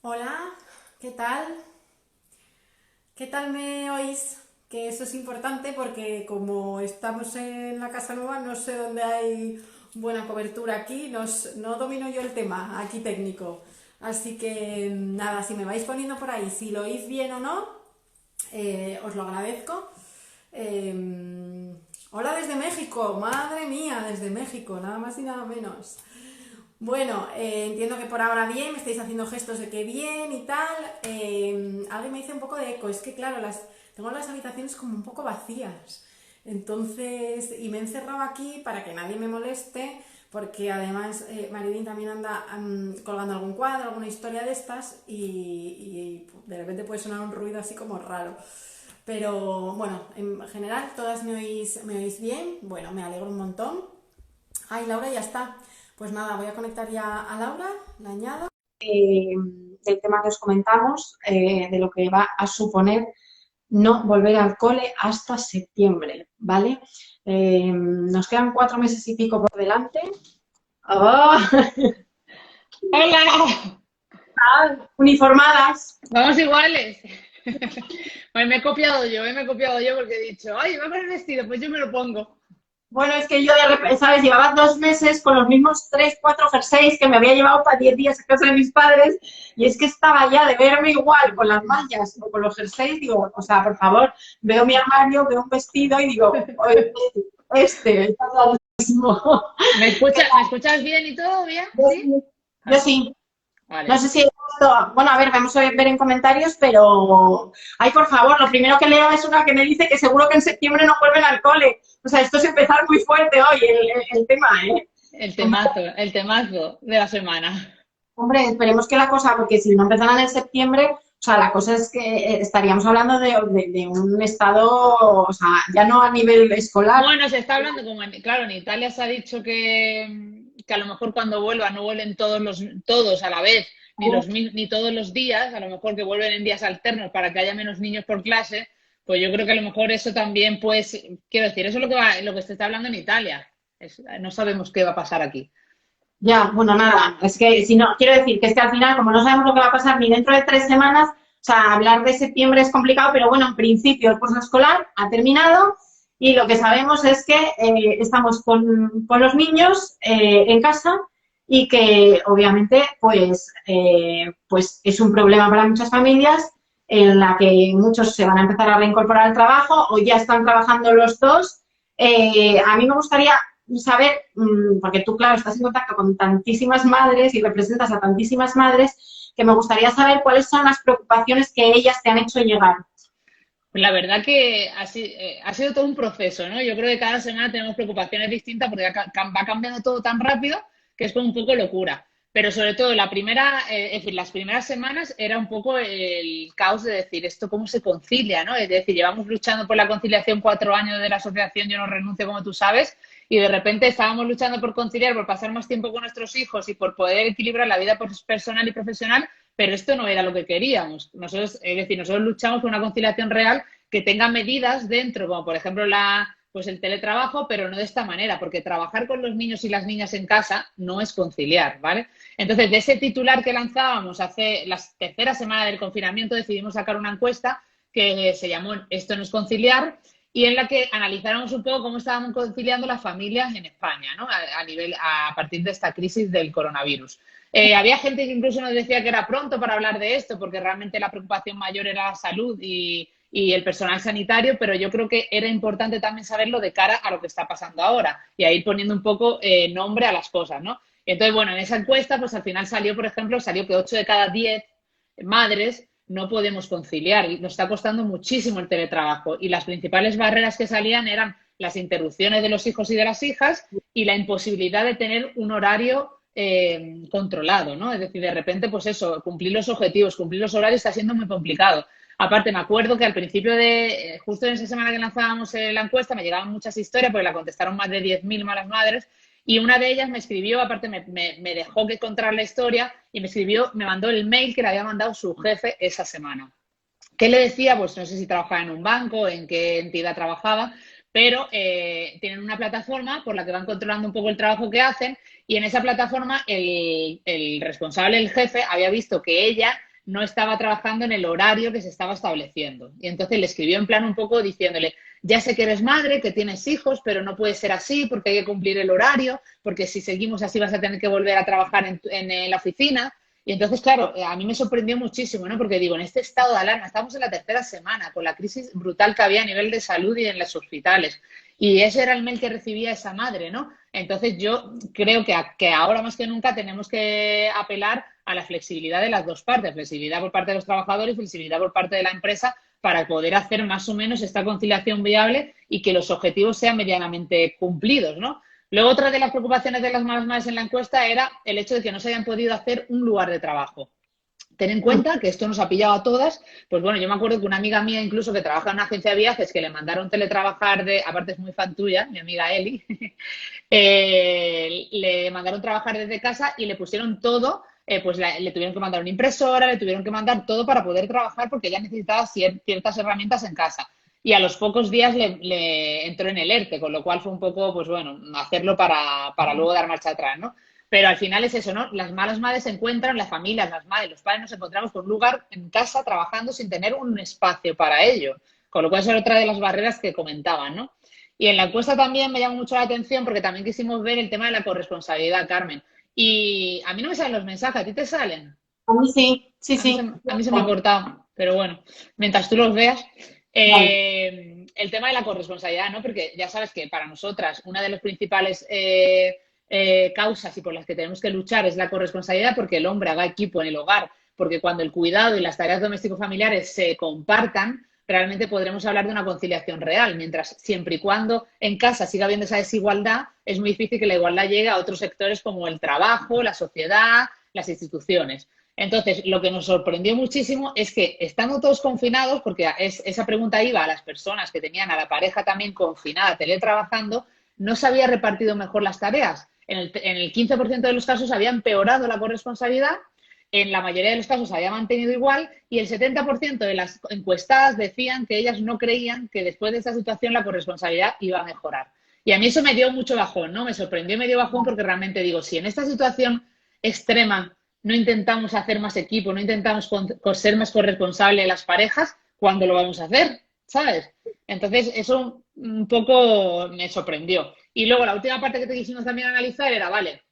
Hola, ¿qué tal? ¿Qué tal me oís? Que eso es importante porque como estamos en la casa nueva, no sé dónde hay buena cobertura aquí, no domino yo el tema aquí técnico. Así que nada, si me vais poniendo por ahí, si lo oís bien o no, os lo agradezco. Hola desde México, madre mía, desde México, nada más y nada menos. Bueno, entiendo que por ahora bien, me estáis haciendo gestos de que bien y tal. Alguien me dice un poco de eco, es que claro, tengo las habitaciones como un poco vacías. Entonces, y me he encerrado aquí para que nadie me moleste, porque además Marilyn también anda colgando algún cuadro, alguna historia de estas, y de repente puede sonar un ruido así como raro. Pero bueno, en general todas me oís bien, bueno, me alegro un montón. Ay, Laura, ya está. Pues nada, voy a conectar ya a Laura, la añado. Del tema que os comentamos, de lo que va a suponer no volver al cole hasta septiembre, ¿vale? Nos quedan 4 meses y pico por delante. ¡Oh! Hola, Uniformadas. vamos iguales. Pues me he copiado yo porque he dicho, ay, va a poner vestido, pues yo me lo pongo. Bueno, es que yo de repente, ¿sabes? Llevaba 2 meses con los mismos 3, 4 jerseys que me había llevado para 10 días a casa de mis padres y es que estaba ya de verme igual con las mallas o con los jerseys, digo, o sea, por favor, veo mi armario, veo un vestido y digo, oye, está clarísimo. Me escuchas bien y todo? ¿Bien? Yo ¿Sí? sí, yo Vale, sí. No vale. sé si bueno, a ver, vamos a ver en comentarios, pero ay, por favor, lo primero que leo es una que me dice que seguro que en septiembre no vuelven al cole. O sea, esto es empezar muy fuerte hoy, el tema, ¿eh? El temazo de la semana. Hombre, esperemos que la cosa, porque si no empezaran en septiembre, o sea, la cosa es que estaríamos hablando de un estado, o sea, ya no a nivel escolar. Bueno, se está hablando como claro, en Italia se ha dicho que a lo mejor cuando vuelvan no vuelven todos a la vez, ni todos los días, a lo mejor que vuelven en días alternos para que haya menos niños por clase, pues yo creo que a lo mejor eso también, pues, quiero decir, eso es lo que se está hablando en Italia. No sabemos qué va a pasar aquí. Ya, bueno, nada, es que si no, quiero decir que es que al final, como no sabemos lo que va a pasar ni dentro de 3 semanas, o sea, hablar de septiembre es complicado, pero bueno, en principio el curso escolar ha terminado y lo que sabemos es que estamos con los niños en casa y que obviamente pues es un problema para muchas familias en la que muchos se van a empezar a reincorporar al trabajo o ya están trabajando los dos. A mí me gustaría saber, porque tú, claro, estás en contacto con tantísimas madres y representas a tantísimas madres, que me gustaría saber cuáles son las preocupaciones que ellas te han hecho llegar. Pues la verdad que ha sido todo un proceso, ¿no? Yo creo que cada semana tenemos preocupaciones distintas porque va cambiando todo tan rápido que es como un poco locura. Pero sobre todo es decir, las primeras semanas era un poco el caos de decir esto cómo se concilia, ¿no? Es decir, llevamos luchando por la conciliación 4 años de la asociación Yo no renuncio, como tú sabes, y de repente estábamos luchando por conciliar, por pasar más tiempo con nuestros hijos y por poder equilibrar la vida personal y profesional, pero esto no era lo que queríamos. Nosotros, es decir, nosotros luchamos por una conciliación real que tenga medidas dentro, como por ejemplo pues el teletrabajo, pero no de esta manera, porque trabajar con los niños y las niñas en casa no es conciliar, ¿vale? Entonces, de ese titular que lanzábamos hace la tercera semana del confinamiento, decidimos sacar una encuesta que se llamó Esto no es conciliar y en la que analizáramos un poco cómo estábamos conciliando las familias en España, ¿no? A partir de esta crisis del coronavirus. Había gente que incluso nos decía que era pronto para hablar de esto, porque realmente la preocupación mayor era la salud y el personal sanitario, pero yo creo que era importante también saberlo de cara a lo que está pasando ahora y a ir poniendo un poco nombre a las cosas, ¿no? Entonces, bueno, en esa encuesta, pues al final salió, por ejemplo, salió que 8 de cada 10 madres no podemos conciliar y nos está costando muchísimo el teletrabajo. Y las principales barreras que salían eran las interrupciones de los hijos y de las hijas y la imposibilidad de tener un horario controlado, ¿no? Es decir, de repente, pues eso, cumplir los objetivos, cumplir los horarios está siendo muy complicado. Aparte, me acuerdo que al principio justo en esa semana que lanzábamos la encuesta, me llegaban muchas historias, porque la contestaron más de 10.000 malas madres, y una de ellas me escribió, aparte me dejó que contar la historia, y me mandó el mail que le había mandado su jefe esa semana. ¿Qué le decía? Pues no sé si trabajaba en un banco, en qué entidad trabajaba, pero tienen una plataforma por la que van controlando un poco el trabajo que hacen y en esa plataforma el responsable, el jefe, había visto que ella no estaba trabajando en el horario que se estaba estableciendo. Y entonces le escribió en plan un poco diciéndole, ya sé que eres madre, que tienes hijos, pero no puede ser así porque hay que cumplir el horario, porque si seguimos así vas a tener que volver a trabajar en la oficina. Y entonces, claro, a mí me sorprendió muchísimo, ¿no? Porque digo, en este estado de alarma, estamos en la tercera semana, con la crisis brutal que había a nivel de salud y en los hospitales. Y ese era el mail que recibía esa madre, ¿no? Entonces yo creo que ahora más que nunca tenemos que apelar a la flexibilidad de las dos partes, flexibilidad por parte de los trabajadores, flexibilidad por parte de la empresa, para poder hacer más o menos esta conciliación viable y que los objetivos sean medianamente cumplidos, ¿no? Luego, otra de las preocupaciones de las malas madres en la encuesta era el hecho de que no se hayan podido hacer un lugar de trabajo. Ten en cuenta que esto nos ha pillado a todas. Pues bueno, yo me acuerdo que una amiga mía, incluso que trabaja en una agencia de viajes, que le mandaron teletrabajar aparte es muy fan tuya, mi amiga Eli, le mandaron trabajar desde casa y le pusieron todo, pues le tuvieron que mandar una impresora, le tuvieron que mandar todo para poder trabajar porque ella necesitaba ciertas herramientas en casa. Y a los pocos días le entró en el ERTE, con lo cual fue un poco, pues bueno, hacerlo para luego dar marcha atrás, ¿no? Pero al final es eso, ¿no? Las malas madres se encuentran, las familias, las madres, los padres nos encontramos con un lugar en casa trabajando sin tener un espacio para ello. Con lo cual esa es otra de las barreras que comentaban, ¿no? Y en la encuesta también me llamó mucho la atención porque también quisimos ver el tema de la corresponsabilidad, Carmen. Y a mí no me salen los mensajes, ¿a ti te salen? A mí sí, sí, A mí se me ha cortado, pero bueno, mientras tú los veas. Vale. El tema de la corresponsabilidad, ¿no? Porque ya sabes que para nosotras una de las principales causas y por las que tenemos que luchar es la corresponsabilidad porque el hombre haga equipo en el hogar, porque cuando el cuidado y las tareas doméstico-familiares se compartan, realmente podremos hablar de una conciliación real, mientras siempre y cuando en casa siga habiendo esa desigualdad, es muy difícil que la igualdad llegue a otros sectores como el trabajo, la sociedad, las instituciones. Entonces, lo que nos sorprendió muchísimo es que estando todos confinados, porque esa pregunta iba a las personas que tenían a la pareja también confinada, teletrabajando, no se había repartido mejor las tareas. En el 15% de los casos había empeorado la corresponsabilidad, en la mayoría de los casos se había mantenido igual y el 70% de las encuestadas decían que ellas no creían que después de esta situación la corresponsabilidad iba a mejorar. Y a mí eso me dio mucho bajón, ¿no? Me sorprendió y me dio bajón porque realmente digo, si en esta situación extrema no intentamos hacer más equipo, no intentamos ser más corresponsables de las parejas, ¿cuándo lo vamos a hacer? ¿Sabes? Entonces, eso un poco me sorprendió. Y luego la última parte que te quisimos también analizar era, vale,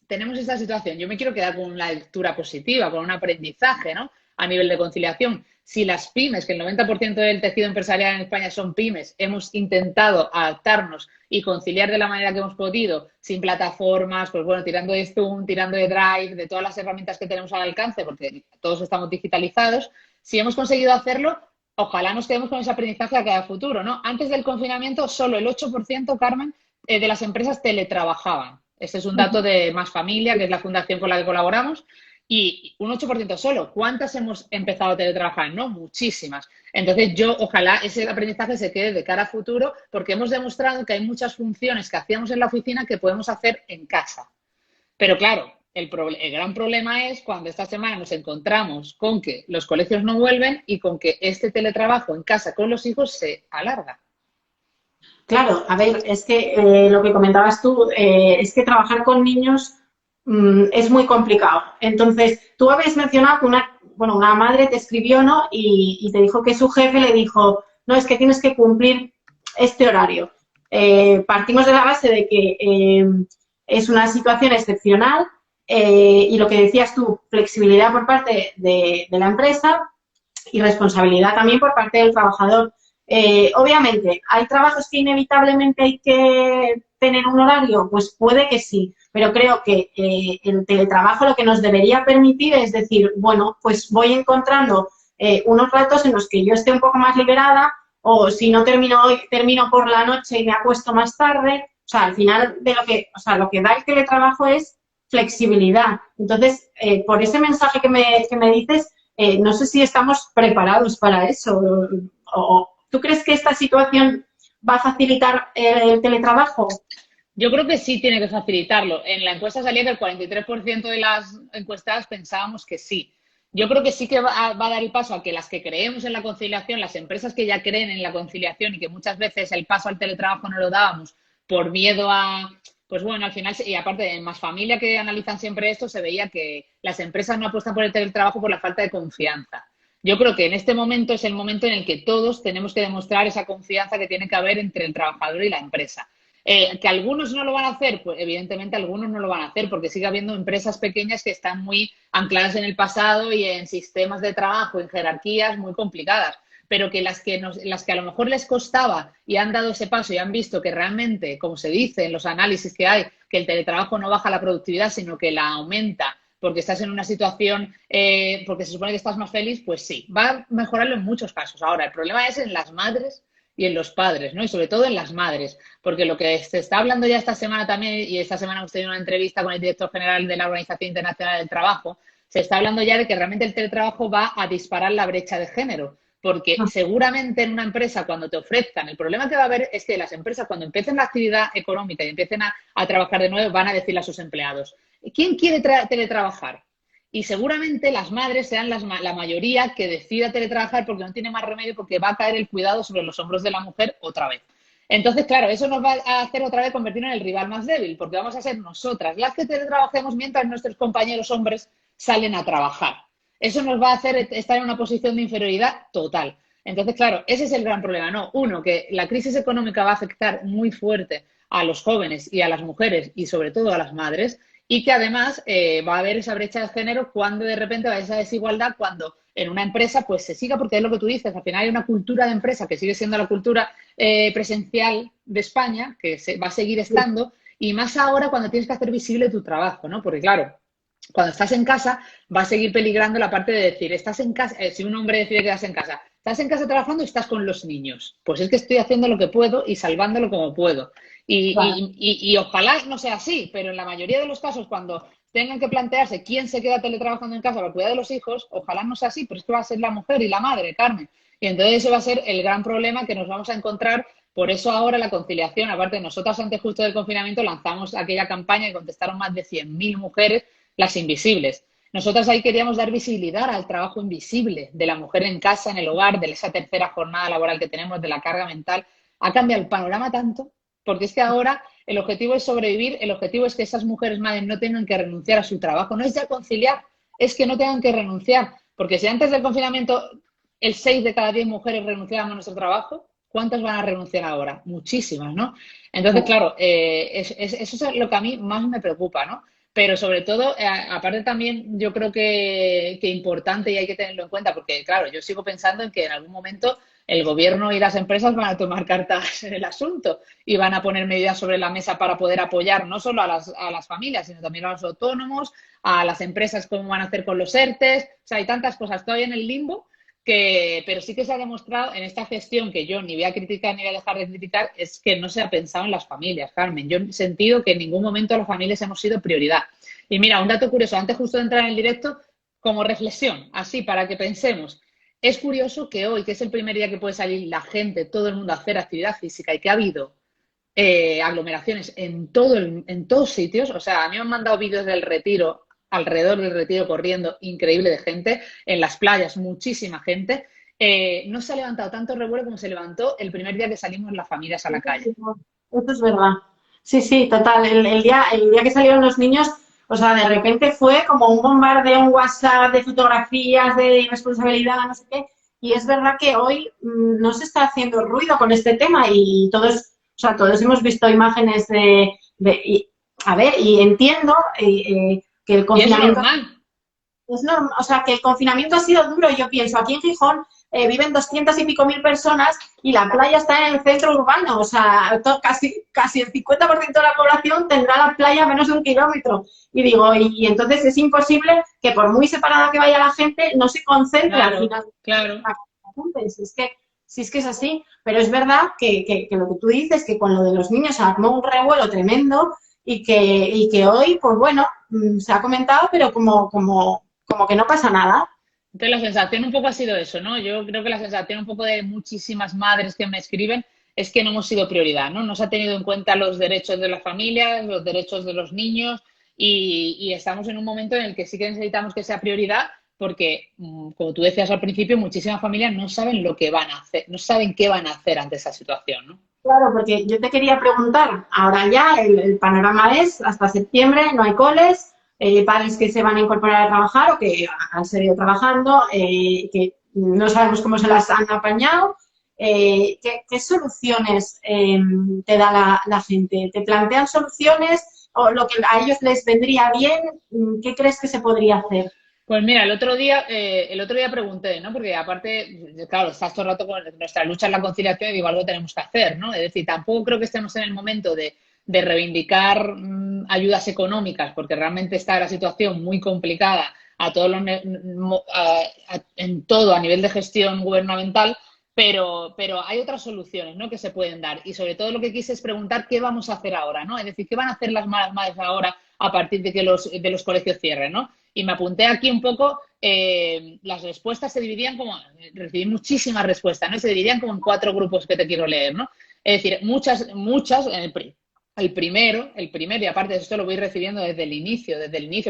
tenemos esta situación, yo me quiero quedar con una lectura positiva, con un aprendizaje, ¿no? A nivel de conciliación. Si las pymes, que el 90% del tejido empresarial en España son pymes, hemos intentado adaptarnos y conciliar de la manera que hemos podido, sin plataformas, pues bueno, tirando de Zoom, tirando de Drive, de todas las herramientas que tenemos al alcance, porque todos estamos digitalizados, si hemos conseguido hacerlo, ojalá nos quedemos con ese aprendizaje a cada futuro, ¿no? Antes del confinamiento, solo el 8%, Carmen, de las empresas teletrabajaban. Este es un dato de Más Familia, que es la fundación con la que colaboramos, y un 8% solo. ¿Cuántas hemos empezado a teletrabajar? No, muchísimas. Entonces yo, ojalá ese aprendizaje se quede de cara a futuro, porque hemos demostrado que hay muchas funciones que hacíamos en la oficina que podemos hacer en casa. Pero claro, el gran problema es cuando esta semana nos encontramos con que los colegios no vuelven y con que este teletrabajo en casa con los hijos se alarga. Claro, a ver, es que lo que comentabas tú, es que trabajar con niños es muy complicado. Entonces, tú habías mencionado que una madre te escribió, ¿no? Y te dijo que su jefe le dijo, no, es que tienes que cumplir este horario. Partimos de la base de que es una situación excepcional y lo que decías tú, flexibilidad por parte de la empresa y responsabilidad también por parte del trabajador. Obviamente, ¿hay trabajos que inevitablemente hay que tener un horario? Pues puede que sí, pero creo que el teletrabajo lo que nos debería permitir es decir, bueno, pues voy encontrando unos ratos en los que yo esté un poco más liberada o si no termino hoy, termino por la noche y me acuesto más tarde. O sea, al final de lo que da el teletrabajo es flexibilidad. Entonces, por ese mensaje que me dices, no sé si estamos preparados para eso o ¿tú crees que esta situación va a facilitar el teletrabajo? Yo creo que sí tiene que facilitarlo. En la encuesta salía que el 43% de las encuestadas pensábamos que sí. Yo creo que sí que va a dar el paso a que las que creemos en la conciliación, las empresas que ya creen en la conciliación y que muchas veces el paso al teletrabajo no lo dábamos por miedo a pues bueno, al final, y aparte en Más Familia, que analizan siempre esto, se veía que las empresas no apuestan por el teletrabajo por la falta de confianza. Yo creo que en este momento es el momento en el que todos tenemos que demostrar esa confianza que tiene que haber entre el trabajador y la empresa. Que algunos no lo van a hacer, pues evidentemente algunos no lo van a hacer porque sigue habiendo empresas pequeñas que están muy ancladas en el pasado y en sistemas de trabajo, en jerarquías muy complicadas, pero que las que a lo mejor les costaba y han dado ese paso y han visto que realmente, como se dice en los análisis que hay, que el teletrabajo no baja la productividad, sino que la aumenta porque estás en una situación, porque se supone que estás más feliz, pues sí, va a mejorarlo en muchos casos. Ahora, el problema es en las madres y en los padres, ¿no? Y sobre todo en las madres, porque lo que se está hablando ya esta semana también, y esta semana hemos tenido una entrevista con el director general de la Organización Internacional del Trabajo, se está hablando ya de que realmente el teletrabajo va a disparar la brecha de género, porque seguramente en una empresa cuando te ofrezcan, el problema que va a haber es que las empresas cuando empiecen la actividad económica y empiecen a trabajar de nuevo van a decirle a sus empleados, ¿quién quiere teletrabajar? Y seguramente las madres sean la mayoría que decida teletrabajar porque no tiene más remedio porque va a caer el cuidado sobre los hombros de la mujer otra vez. Entonces, claro, eso nos va a hacer otra vez convertirnos en el rival más débil porque vamos a ser nosotras las que teletrabajemos mientras nuestros compañeros hombres salen a trabajar. Eso nos va a hacer estar en una posición de inferioridad total. Entonces, claro, ese es el gran problema, ¿no? Uno, que la crisis económica va a afectar muy fuerte a los jóvenes y a las mujeres y sobre todo a las madres y que además va a haber esa brecha de género cuando de repente va a haber esa desigualdad cuando en una empresa pues se siga, porque es lo que tú dices, al final hay una cultura de empresa que sigue siendo la cultura presencial de España, que va a seguir estando, y más ahora cuando tienes que hacer visible tu trabajo, ¿no? Porque claro, cuando estás en casa va a seguir peligrando la parte de decir, estás en casa, si un hombre decide quedarse en casa, estás en casa trabajando y estás con los niños. Pues es que estoy haciendo lo que puedo y salvándolo como puedo. Y ojalá no sea así, pero en la mayoría de los casos, cuando tengan que plantearse quién se queda teletrabajando en casa para cuidar de los hijos, ojalá no sea así, pero es que va a ser la mujer y la madre, Carmen. Y entonces ese va a ser el gran problema que nos vamos a encontrar. Por eso ahora la conciliación, aparte nosotras antes justo del confinamiento lanzamos aquella campaña y contestaron más de 100.000 mujeres, las invisibles. Nosotras ahí queríamos dar visibilidad al trabajo invisible de la mujer en casa, en el hogar, de esa tercera jornada laboral que tenemos, de la carga mental. Ha cambiado el panorama tanto, porque es que ahora el objetivo es sobrevivir, el objetivo es que esas mujeres madres no tengan que renunciar a su trabajo, no es ya conciliar, es que no tengan que renunciar, porque si antes del confinamiento el 6 de cada 10 mujeres renunciaban a nuestro trabajo, ¿cuántas van a renunciar ahora? Muchísimas, ¿no? Entonces, claro, eso es lo que a mí más me preocupa, ¿no? Pero sobre todo, aparte también yo creo que importante y hay que tenerlo en cuenta, porque claro, yo sigo pensando en que en algún momento el gobierno y las empresas van a tomar cartas en el asunto y van a poner medidas sobre la mesa para poder apoyar no solo a las familias, sino también a los autónomos, a las empresas, cómo van a hacer con los ERTES. O sea, hay tantas cosas todavía en el limbo pero sí que se ha demostrado en esta gestión que yo ni voy a criticar ni voy a dejar de criticar, es que no se ha pensado en las familias, Carmen. Yo he sentido que en ningún momento las familias hemos sido prioridad. Y mira, un dato curioso, antes justo de entrar en el directo, como reflexión, así para que pensemos. Es curioso que hoy, que es el primer día que puede salir la gente, todo el mundo a hacer actividad física y que ha habido aglomeraciones en todos sitios, o sea, a mí me han mandado vídeos del Retiro, alrededor del Retiro corriendo, increíble de gente, en las playas, muchísima gente. No se ha levantado tanto revuelo como se levantó el primer día que salimos las familias a la calle. Esto es verdad. Sí, sí, total. El día que salieron los niños, o sea, de repente fue como un bombardeo, un WhatsApp de fotografías, de responsabilidad, no sé qué. Y es verdad que hoy no se está haciendo ruido con este tema y todos, o sea, todos hemos visto imágenes a ver, y entiendo que el confinamiento... Y es normal. Es normal, o sea, que el confinamiento ha sido duro. Yo pienso, aquí en Gijón viven 200 y pico mil personas y la playa está en el centro urbano. O sea, casi el 50% de la población tendrá la playa a menos de 1 kilómetro. Y digo, y entonces es imposible que por muy separada que vaya la gente, no se concentre claro, al final. Claro. Si es que es así. Pero es verdad que lo que tú dices, que con lo de los niños se armó un revuelo tremendo y que hoy, pues bueno, se ha comentado, pero como que no pasa nada. Entonces la sensación un poco ha sido eso, ¿no? Yo creo que la sensación un poco de muchísimas madres que me escriben es que no hemos sido prioridad, ¿no? No se ha tenido en cuenta los derechos de las familias, los derechos de los niños y estamos en un momento en el que sí que necesitamos que sea prioridad porque, como tú decías al principio, muchísimas familias no saben lo que van a hacer, no saben qué van a hacer ante esa situación, ¿no? Claro, porque yo te quería preguntar, ahora ya el panorama es hasta septiembre, no hay coles, padres que se van a incorporar a trabajar o que han seguido trabajando, que no sabemos cómo se las han apañado. ¿Qué soluciones te da la gente? ¿Te plantean soluciones o lo que a ellos les vendría bien? ¿Qué crees que se podría hacer? Pues mira, el otro día pregunté, ¿no? Porque aparte, claro, estás todo el rato con nuestra lucha en la conciliación y digo, algo tenemos que hacer, ¿no? Es decir, tampoco creo que estemos en el momento de reivindicar ayudas económicas, porque realmente está la situación muy complicada a todos los, en todo a nivel de gestión gubernamental, pero hay otras soluciones, ¿no? Que se pueden dar. Y sobre todo lo que quise es preguntar qué vamos a hacer ahora, ¿no? Es decir, ¿qué van a hacer las madres ahora a partir de que de los colegios cierren, ¿no? Y me apunté aquí un poco, las respuestas se dividían como, recibí muchísimas respuestas, ¿no? Se dividían como en 4 grupos que te quiero leer, ¿no? Es decir, muchas, el primero, y aparte de esto lo voy recibiendo desde el inicio,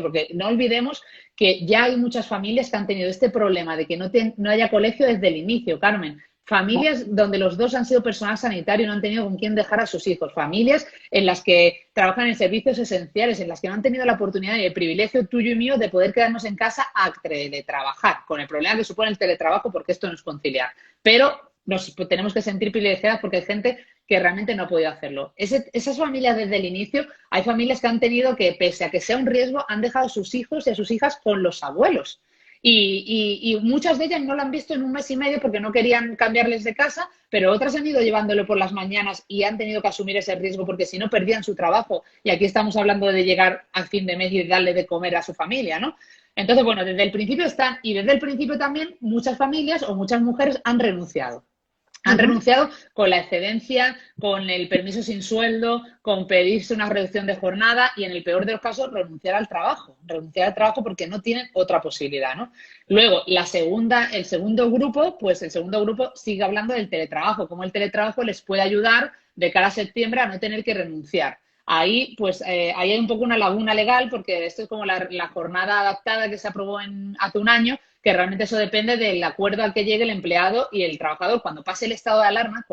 porque no olvidemos que ya hay muchas familias que han tenido este problema de que no haya colegio desde el inicio, Carmen. Familias donde los dos han sido personal sanitario y no han tenido con quién dejar a sus hijos. Familias en las que trabajan en servicios esenciales, en las que no han tenido la oportunidad y el privilegio tuyo y mío de poder quedarnos en casa a teletrabajar, con el problema que supone el teletrabajo, porque esto no es conciliar. Pero nos tenemos que sentir privilegiadas porque hay gente que realmente no ha podido hacerlo. Esas familias desde el inicio, hay familias que han tenido que, pese a que sea un riesgo, han dejado a sus hijos y a sus hijas con los abuelos. Y muchas de ellas no lo han visto en un mes y medio porque no querían cambiarles de casa, pero otras han ido llevándolo por las mañanas y han tenido que asumir ese riesgo porque si no perdían su trabajo. Y aquí estamos hablando de llegar al fin de mes y darle de comer a su familia, ¿no? Entonces, bueno, desde el principio están, y desde el principio también muchas familias o muchas mujeres han renunciado. Han renunciado con la excedencia, con el permiso sin sueldo, con pedirse una reducción de jornada y, en el peor de los casos, renunciar al trabajo porque no tienen otra posibilidad, ¿no? Luego, el segundo grupo, pues el segundo grupo sigue hablando del teletrabajo, cómo el teletrabajo les puede ayudar de cara a septiembre a no tener que renunciar. Ahí, pues, ahí hay un poco una laguna legal porque esto es como la jornada adaptada que se aprobó hace un año, que realmente eso depende del acuerdo al que llegue el empleado y el trabajador. Cuando pase el estado de alarma,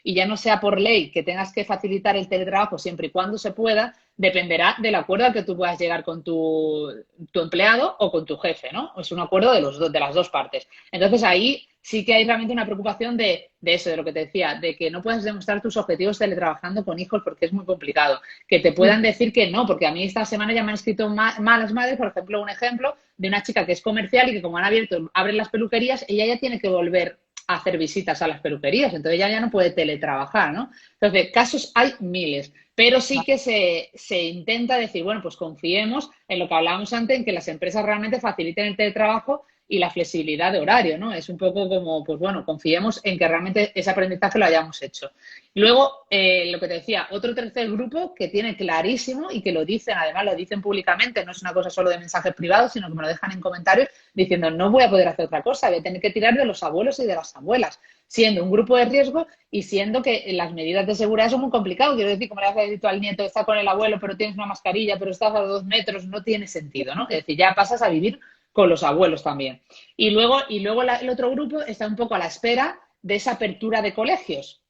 y ya no sea por ley que tengas que facilitar el teletrabajo siempre y cuando se pueda, dependerá del acuerdo al que tú puedas llegar con tu empleado o con tu jefe, ¿no? Es un acuerdo de las dos partes. Entonces ahí sí que hay realmente una preocupación de eso, de lo que te decía, de que no puedas demostrar tus objetivos teletrabajando con hijos porque es muy complicado. Que te puedan decir que no, porque a mí esta semana ya me han escrito malas madres, por ejemplo, un ejemplo de una chica que es comercial y que como han abierto, abren las peluquerías, ella ya tiene que volver a hacer visitas a las peluquerías, entonces ella ya no puede teletrabajar, ¿no? Entonces, casos hay miles, pero sí que se intenta decir, bueno, pues confiemos en lo que hablábamos antes, en que las empresas realmente faciliten el teletrabajo y la flexibilidad de horario, ¿no? Es un poco como, pues bueno, confiemos en que realmente ese aprendizaje lo hayamos hecho. Luego, lo que te decía, otro tercer grupo que tiene clarísimo y que lo dicen, además lo dicen públicamente, no es una cosa solo de mensajes privados, sino que me lo dejan en comentarios diciendo, no voy a poder hacer otra cosa, voy a tener que tirar de los abuelos y de las abuelas, siendo un grupo de riesgo y siendo que las medidas de seguridad son muy complicadas. Quiero decir, como le has dicho al nieto, está con el abuelo, pero tienes una mascarilla, pero estás a 2 metros, no tiene sentido, ¿no? Es decir, ya pasas a vivir con los abuelos también. Y luego el otro grupo está un poco a la espera de esa apertura de colegios.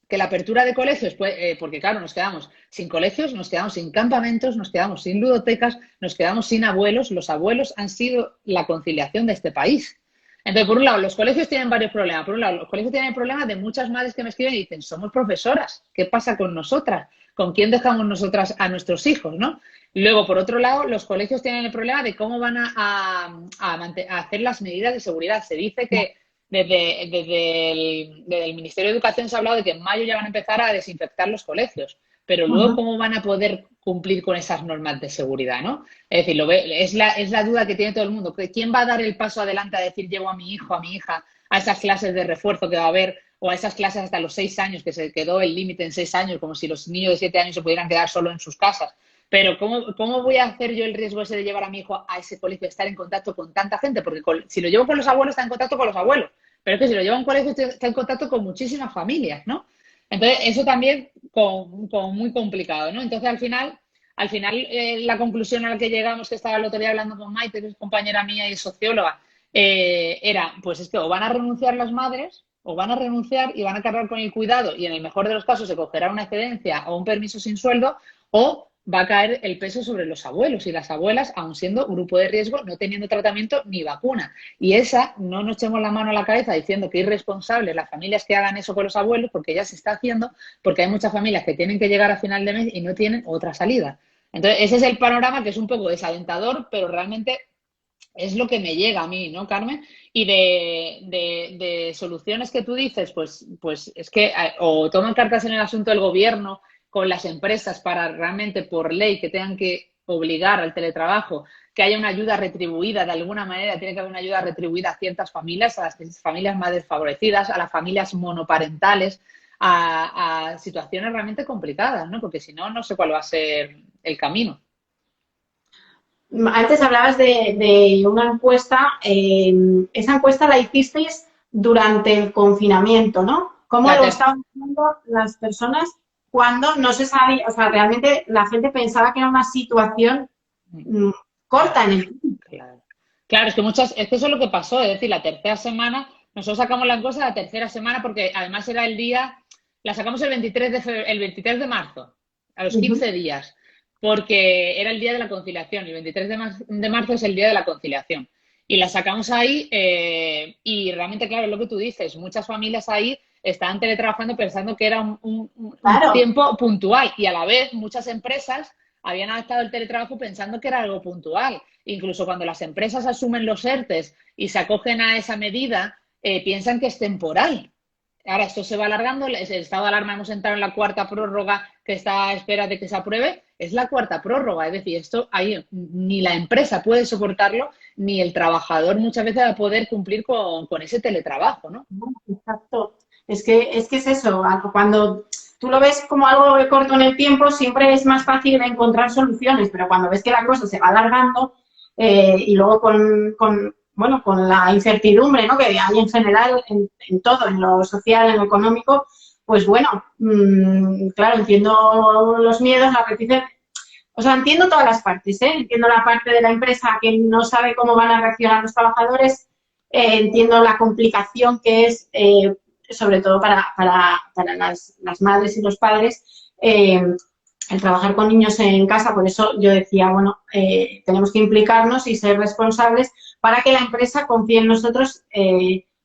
Que la apertura de colegios, porque claro, nos quedamos sin colegios, nos quedamos sin campamentos, nos quedamos sin ludotecas, nos quedamos sin abuelos. Los abuelos han sido la conciliación de este país. Entonces, por un lado, los colegios tienen varios problemas. Por un lado, los colegios tienen el problema de muchas madres que me escriben y dicen, somos profesoras, ¿qué pasa con nosotras? ¿Con quién dejamos nosotras a nuestros hijos, no? Luego, por otro lado, los colegios tienen el problema de cómo van a hacer las medidas de seguridad. Se dice que desde el Ministerio de Educación se ha hablado de que en mayo ya van a empezar a desinfectar los colegios, pero luego cómo van a poder cumplir con esas normas de seguridad, ¿no? Es decir, es la duda que tiene todo el mundo. ¿Quién va a dar el paso adelante a decir llevo a mi hijo, a mi hija, a esas clases de refuerzo que va a haber o a esas clases hasta los 6 años, que se quedó el límite en 6 años, como si los niños de 7 años se pudieran quedar solo en sus casas? Pero ¿cómo voy a hacer yo el riesgo ese de llevar a mi hijo a ese colegio, estar en contacto con tanta gente? Porque si lo llevo con los abuelos, está en contacto con los abuelos. Pero es que si lo llevo a un colegio, está en contacto con muchísimas familias, ¿no? Entonces, eso también como muy complicado, ¿no? Entonces, al final la conclusión a la que llegamos, que estaba el otro día hablando con Maite, que es compañera mía y socióloga, era, pues es que o van a renunciar las madres o van a renunciar y van a cargar con el cuidado y en el mejor de los casos se cogerá una excedencia o un permiso sin sueldo, o va a caer el peso sobre los abuelos y las abuelas, aun siendo grupo de riesgo, no teniendo tratamiento ni vacuna. Y esa, no nos echemos la mano a la cabeza diciendo que irresponsables las familias que hagan eso con los abuelos, porque ya se está haciendo, porque hay muchas familias que tienen que llegar a final de mes y no tienen otra salida. Entonces, ese es el panorama, que es un poco desalentador, pero realmente es lo que me llega a mí, ¿no, Carmen? Y de soluciones que tú dices, pues es que o toman cartas en el asunto del gobierno con las empresas para realmente por ley que tengan que obligar al teletrabajo, que haya una ayuda retribuida de alguna manera, tiene que haber una ayuda retribuida a ciertas familias, a las familias más desfavorecidas, a las familias monoparentales, a situaciones realmente complicadas, ¿no? Porque si no, no sé cuál va a ser el camino. Antes hablabas de una encuesta, esa encuesta la hicisteis durante el confinamiento, ¿no? ¿Cómo lo estaban haciendo las personas cuando no se sabía, o sea, realmente la gente pensaba que era una situación corta en el tiempo? Claro, es que eso es lo que pasó, es decir, la tercera semana, nosotros sacamos la encuesta la tercera semana porque además era el día, la sacamos el 23 de marzo, a los 15 días. Porque era el día de la conciliación, el 23 de marzo es el día de la conciliación. Y la sacamos ahí y realmente, claro, es lo que tú dices, muchas familias ahí estaban teletrabajando pensando que era un tiempo puntual y a la vez muchas empresas habían adaptado el teletrabajo pensando que era algo puntual. Incluso cuando las empresas asumen los ERTEs y se acogen a esa medida, piensan que es temporal. Ahora esto se va alargando, el estado de alarma, hemos entrado en la cuarta prórroga que está a espera de que se apruebe, es la cuarta prórroga, es decir, esto ahí ni la empresa puede soportarlo, ni el trabajador muchas veces va a poder cumplir con ese teletrabajo, ¿no? Exacto, es que es eso, cuando tú lo ves como algo corto en el tiempo, siempre es más fácil encontrar soluciones, pero cuando ves que la cosa se va alargando y luego con la incertidumbre, ¿no?, que hay en general en todo, en lo social, en lo económico, pues bueno, claro, entiendo los miedos, la reticencia, o sea, entiendo todas las partes, ¿eh? Entiendo la parte de la empresa que no sabe cómo van a reaccionar los trabajadores, entiendo la complicación que es, sobre todo para las madres y los padres, el trabajar con niños en casa. Por eso yo decía, bueno, tenemos que implicarnos y ser responsables para que la empresa confíe en nosotros,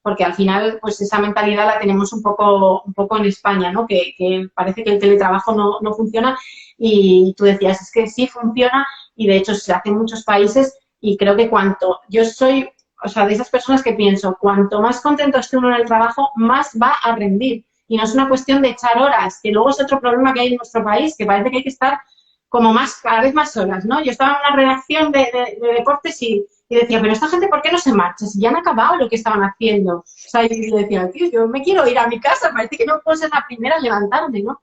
porque al final, pues esa mentalidad la tenemos un poco en España, ¿no? Que parece que el teletrabajo no funciona y tú decías, es que sí funciona y de hecho se hace en muchos países y creo que yo soy, o sea, de esas personas que pienso, cuanto más contento esté uno en el trabajo, más va a rendir. Y no es una cuestión de echar horas, que luego es otro problema que hay en nuestro país, que parece que hay que estar como cada vez más horas, ¿no? Yo estaba en una redacción de deportes y decía, pero esta gente, ¿por qué no se marcha? Si ya han acabado lo que estaban haciendo. O sea, yo decía, tío, yo me quiero ir a mi casa, parece que no puedo ser la primera a levantarme, ¿no?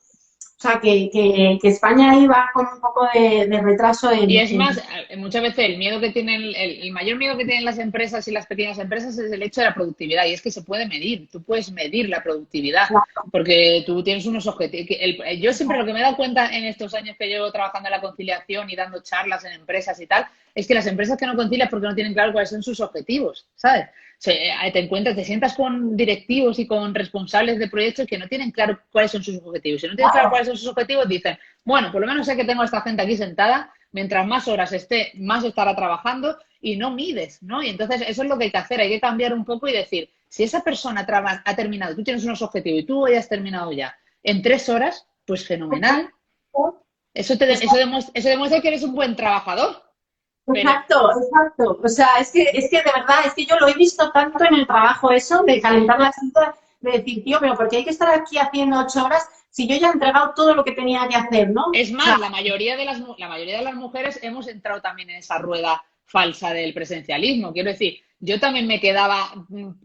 O sea, que España ahí va con un poco de retraso. Y es más, muchas veces el miedo que tienen, el mayor miedo que tienen las empresas y las pequeñas empresas es el hecho de la productividad. Y es que se puede medir, tú puedes medir la productividad, porque tú tienes unos objetivos. Yo siempre lo que me he dado cuenta en estos años que llevo trabajando en la conciliación y dando charlas en empresas y tal, es que las empresas que no concilian es porque no tienen claro cuáles son sus objetivos, ¿sabes? Te sientas con directivos y con responsables de proyectos que no tienen claro cuáles son sus objetivos. Si no tienen claro cuáles son sus objetivos, dicen, bueno, por lo menos sé que tengo a esta gente aquí sentada, mientras más horas esté, más estará trabajando y no mides, ¿no? Y entonces eso es lo que hay que hacer, hay que cambiar un poco y decir, si esa persona ha terminado, tú tienes unos objetivos y tú hayas terminado ya en 3 horas, pues fenomenal. Eso demuestra que eres un buen trabajador. Exacto. O sea, es que de verdad, es que yo lo he visto tanto en el trabajo eso, de calentar la cinta, de decir, tío, pero ¿por qué hay que estar aquí haciendo 8 horas si yo ya he entregado todo lo que tenía que hacer, ¿no? Es más, o sea, la mayoría de las mujeres hemos entrado también en esa rueda falsa del presencialismo. Quiero decir, yo también me quedaba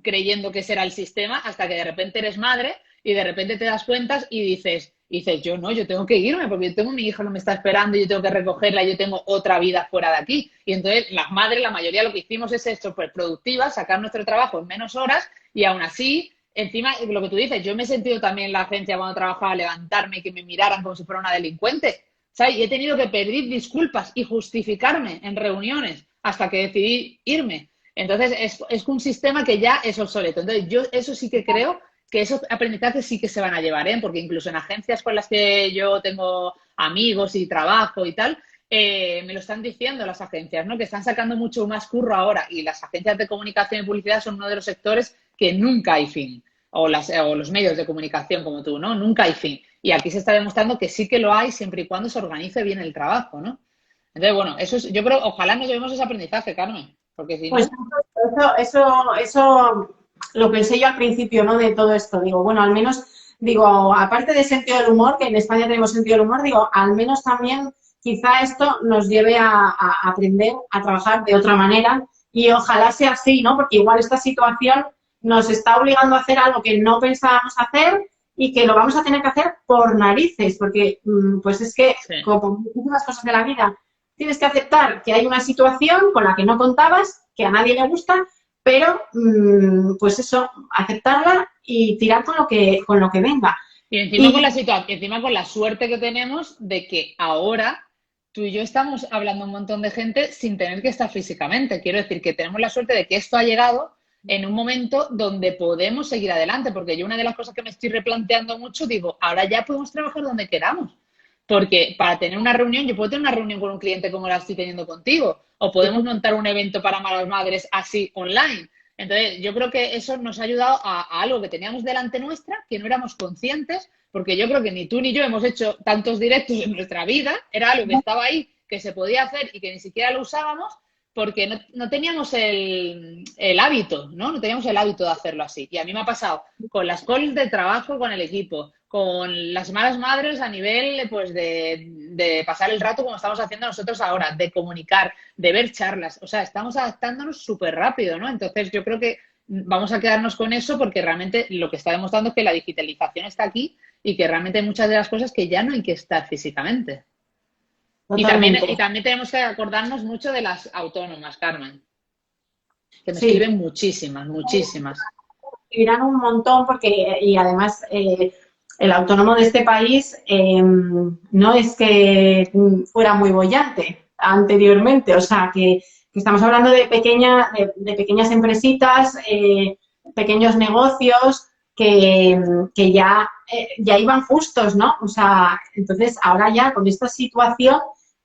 creyendo que ese era el sistema hasta que de repente eres madre y de repente te das cuenta y dices, yo no, yo tengo que irme porque yo tengo mi hija que me está esperando, yo tengo que recogerla, yo tengo otra vida fuera de aquí. Y entonces las madres, la mayoría lo que hicimos es esto, pues productivas, sacar nuestro trabajo en menos horas y aún así, encima, lo que tú dices, yo me he sentido también en la agencia cuando trabajaba levantarme y que me miraran como si fuera una delincuente, ¿sabes? Y he tenido que pedir disculpas y justificarme en reuniones hasta que decidí irme. Entonces es un sistema que ya es obsoleto. Entonces yo eso sí que creo que esos aprendizajes sí que se van a llevar, ¿eh? Porque incluso en agencias con las que yo tengo amigos y trabajo y tal, me lo están diciendo las agencias, ¿no? Que están sacando mucho más curro ahora y las agencias de comunicación y publicidad son uno de los sectores que nunca hay fin. O los medios de comunicación como tú, ¿no? Nunca hay fin. Y aquí se está demostrando que sí que lo hay siempre y cuando se organice bien el trabajo, ¿no? Entonces, bueno, eso es, yo creo, ojalá nos llevemos ese aprendizaje, Carmen, porque si Pues no, eso lo pensé yo al principio, ¿no? De todo esto. Digo, bueno, al menos, digo, aparte de sentido del humor, que en España tenemos sentido del humor, digo, al menos también quizá esto nos lleve a aprender a trabajar de otra manera y ojalá sea así, ¿no? Porque igual esta situación nos está obligando a hacer algo que no pensábamos hacer y que lo vamos a tener que hacer por narices, porque pues es que, sí. como muchísimas cosas de la vida, tienes que aceptar que hay una situación con la que no contabas, que a nadie le gusta, pero pues eso, aceptarla y tirar con lo que venga. Y encima con Y la situación, encima con la suerte que tenemos de que ahora tú y yo estamos hablando a un montón de gente sin tener que estar físicamente. Quiero decir que tenemos la suerte de que esto ha llegado en un momento donde podemos seguir adelante, porque yo una de las cosas que me estoy replanteando mucho, digo, ahora ya podemos trabajar donde queramos. Porque para tener una reunión, yo puedo tener una reunión con un cliente como la estoy teniendo contigo, o podemos montar un evento para malas madres así online. Entonces, yo creo que eso nos ha ayudado a algo que teníamos delante nuestra, que no éramos conscientes, porque yo creo que ni tú ni yo hemos hecho tantos directos en nuestra vida, era algo que estaba ahí, que se podía hacer y que ni siquiera lo usábamos, porque no teníamos el hábito, ¿no? No teníamos el hábito de hacerlo así. Y a mí me ha pasado con las calls de trabajo con el equipo, con las malas madres a nivel pues de pasar el rato como estamos haciendo nosotros ahora, de comunicar, de ver charlas. O sea, estamos adaptándonos súper rápido, ¿no? Entonces yo creo que vamos a quedarnos con eso porque realmente lo que está demostrando es que la digitalización está aquí y que realmente hay muchas de las cosas que ya no hay que estar físicamente. totalmente. Y también tenemos que acordarnos mucho de las autónomas, Carmen, que me Sí, escriben muchísimas, muchísimas. irán un montón porque, y además, el autónomo de este país no es que fuera muy boyante anteriormente, o sea, que estamos hablando de pequeñas empresitas, pequeños negocios que ya iban justos, ¿no? O sea, entonces ahora ya con esta situación,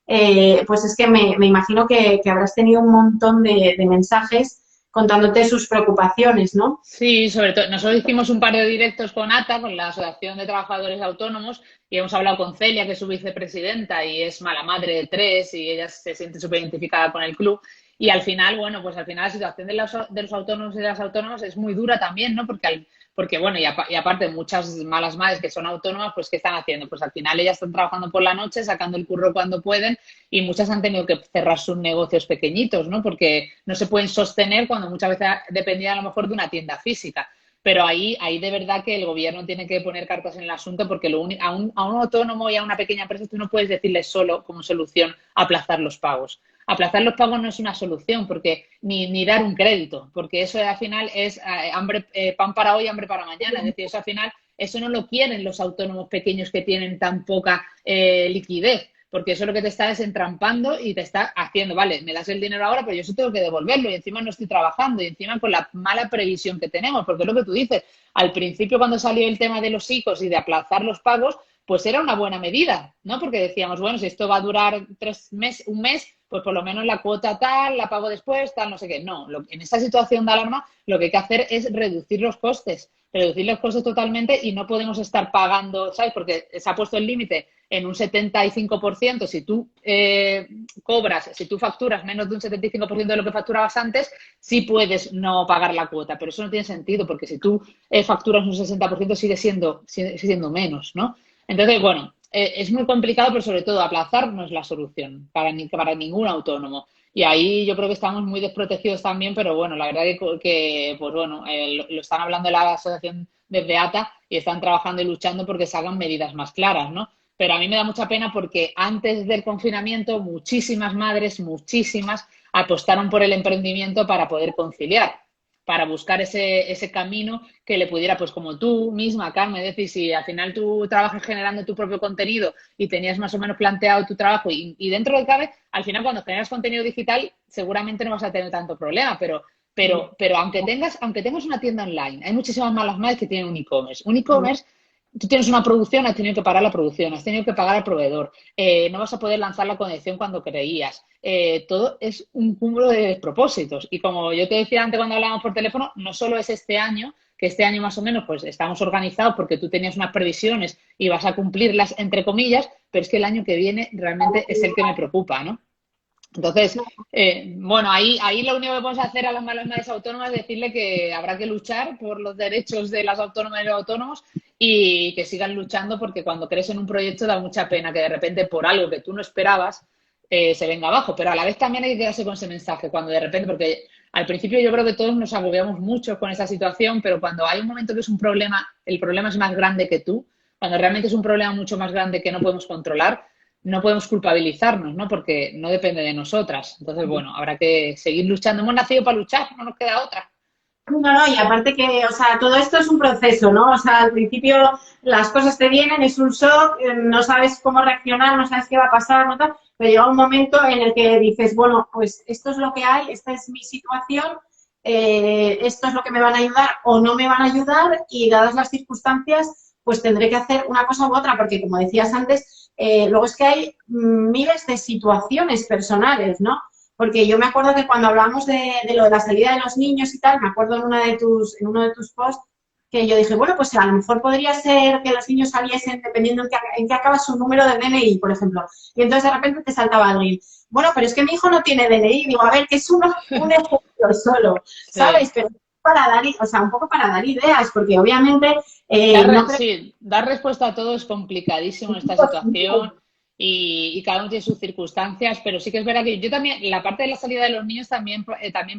pues es que me imagino que habrás tenido un montón de mensajes contándote sus preocupaciones, ¿no? Sí, sobre todo, nosotros hicimos un par de directos con ATA, con la Asociación de Trabajadores Autónomos, y hemos hablado con Celia, que es su vicepresidenta y es mala madre de tres, y ella se siente súper identificada con el club. Y al final, bueno, pues al final la situación de los autónomos y de las autónomas es muy dura también, ¿no? Porque bueno, y aparte muchas malas madres que son autónomas, pues ¿qué están haciendo? Pues al final ellas están trabajando por la noche, sacando el curro cuando pueden, y muchas han tenido que cerrar sus negocios pequeñitos, ¿no? Porque no se pueden sostener cuando muchas veces dependían a lo mejor de una tienda física. Pero ahí de verdad que el gobierno tiene que poner cartas en el asunto porque a un autónomo y a una pequeña empresa tú no puedes decirle solo como solución aplazar los pagos. Aplazar los pagos no es una solución porque ni dar un crédito, porque eso al final es pan para hoy, hambre para mañana. Es decir, eso al final, eso no lo quieren los autónomos pequeños que tienen tan poca liquidez, porque eso lo que te está es entrampando y te está haciendo, vale, me das el dinero ahora, pero yo sí tengo que devolverlo y encima no estoy trabajando y encima con la mala previsión que tenemos, porque es lo que tú dices, al principio cuando salió el tema de los ICOs y de aplazar los pagos, pues era una buena medida, ¿no? Porque decíamos, bueno, si esto va a durar un mes, pues por lo menos la cuota tal, la pago después, tal, no sé qué. No, en esta situación de alarma lo que hay que hacer es reducir los costes totalmente y no podemos estar pagando, ¿sabes? Porque se ha puesto el límite en un 75%. Si tú si tú facturas menos de un 75% de lo que facturabas antes, sí puedes no pagar la cuota, pero eso no tiene sentido porque si tú facturas un 60% sigue siendo menos, ¿no? Entonces, bueno, es muy complicado, pero sobre todo aplazar no es la solución para ningún autónomo. Y ahí yo creo que estamos muy desprotegidos también, pero bueno, la verdad que pues bueno, lo están hablando de la asociación desde ATA y están trabajando y luchando porque se hagan medidas más claras, ¿no? Pero a mí me da mucha pena porque antes del confinamiento muchísimas madres, muchísimas, apostaron por el emprendimiento para poder conciliar, para buscar ese camino que le pudiera, pues como tú misma, Carmen, es decir, si al final tú trabajas generando tu propio contenido y tenías más o menos planteado tu trabajo y dentro de cabe, al final cuando generas contenido digital seguramente no vas a tener tanto problema, pero pero aunque tengas una tienda online, hay muchísimas malas madres que tienen un e-commerce. Un e-commerce, tú tienes una producción, has tenido que parar la producción, has tenido que pagar al proveedor, no vas a poder lanzar la conexión cuando creías. Todo es un cúmulo de despropósitos. Y como yo te decía antes cuando hablábamos por teléfono, no solo es este año, que este año más o menos pues estamos organizados porque tú tenías unas previsiones y vas a cumplirlas, entre comillas, pero es que el año que viene realmente es el que me preocupa, ¿no? Entonces, bueno, ahí lo único que podemos hacer a las malas madres autónomas es decirle que habrá que luchar por los derechos de las autónomas y los autónomos y que sigan luchando porque cuando crees en un proyecto da mucha pena que de repente por algo que tú no esperabas se venga abajo. Pero a la vez también hay que quedarse con ese mensaje cuando de repente, porque al principio yo creo que todos nos agobiamos mucho con esa situación, pero cuando hay un momento que es un problema, el problema es más grande que tú, cuando realmente es un problema mucho más grande que no podemos controlar, no podemos culpabilizarnos, ¿no? Porque no depende de nosotras. Entonces, bueno, habrá que seguir luchando. Hemos nacido para luchar, no nos queda otra. No, y aparte que, o sea, todo esto es un proceso, ¿no? O sea, al principio las cosas te vienen, es un shock, no sabes cómo reaccionar, no sabes qué va a pasar, no tal, pero llega un momento en el que dices, bueno, pues esto es lo que hay, esta es mi situación, esto es lo que me van a ayudar o no me van a ayudar y dadas las circunstancias, pues tendré que hacer una cosa u otra, porque como decías antes, luego es que hay miles de situaciones personales, ¿no? Porque yo me acuerdo que cuando hablamos de lo de la salida de los niños y tal, me acuerdo en uno de tus posts, que yo dije, bueno, pues a lo mejor podría ser que los niños saliesen dependiendo en qué acaba su número de DNI, por ejemplo. Y entonces de repente te saltaba alguien. Bueno, pero es que mi hijo no tiene DNI. Digo, a ver, que es un ejemplo solo, ¿sabes? Sí. Pero para dar, o sea, un poco para dar ideas, porque obviamente... sí, dar respuesta a todo es complicadísimo en esta situación. Y cada uno tiene sus circunstancias, pero sí que es verdad que yo también, la parte de la salida de los niños también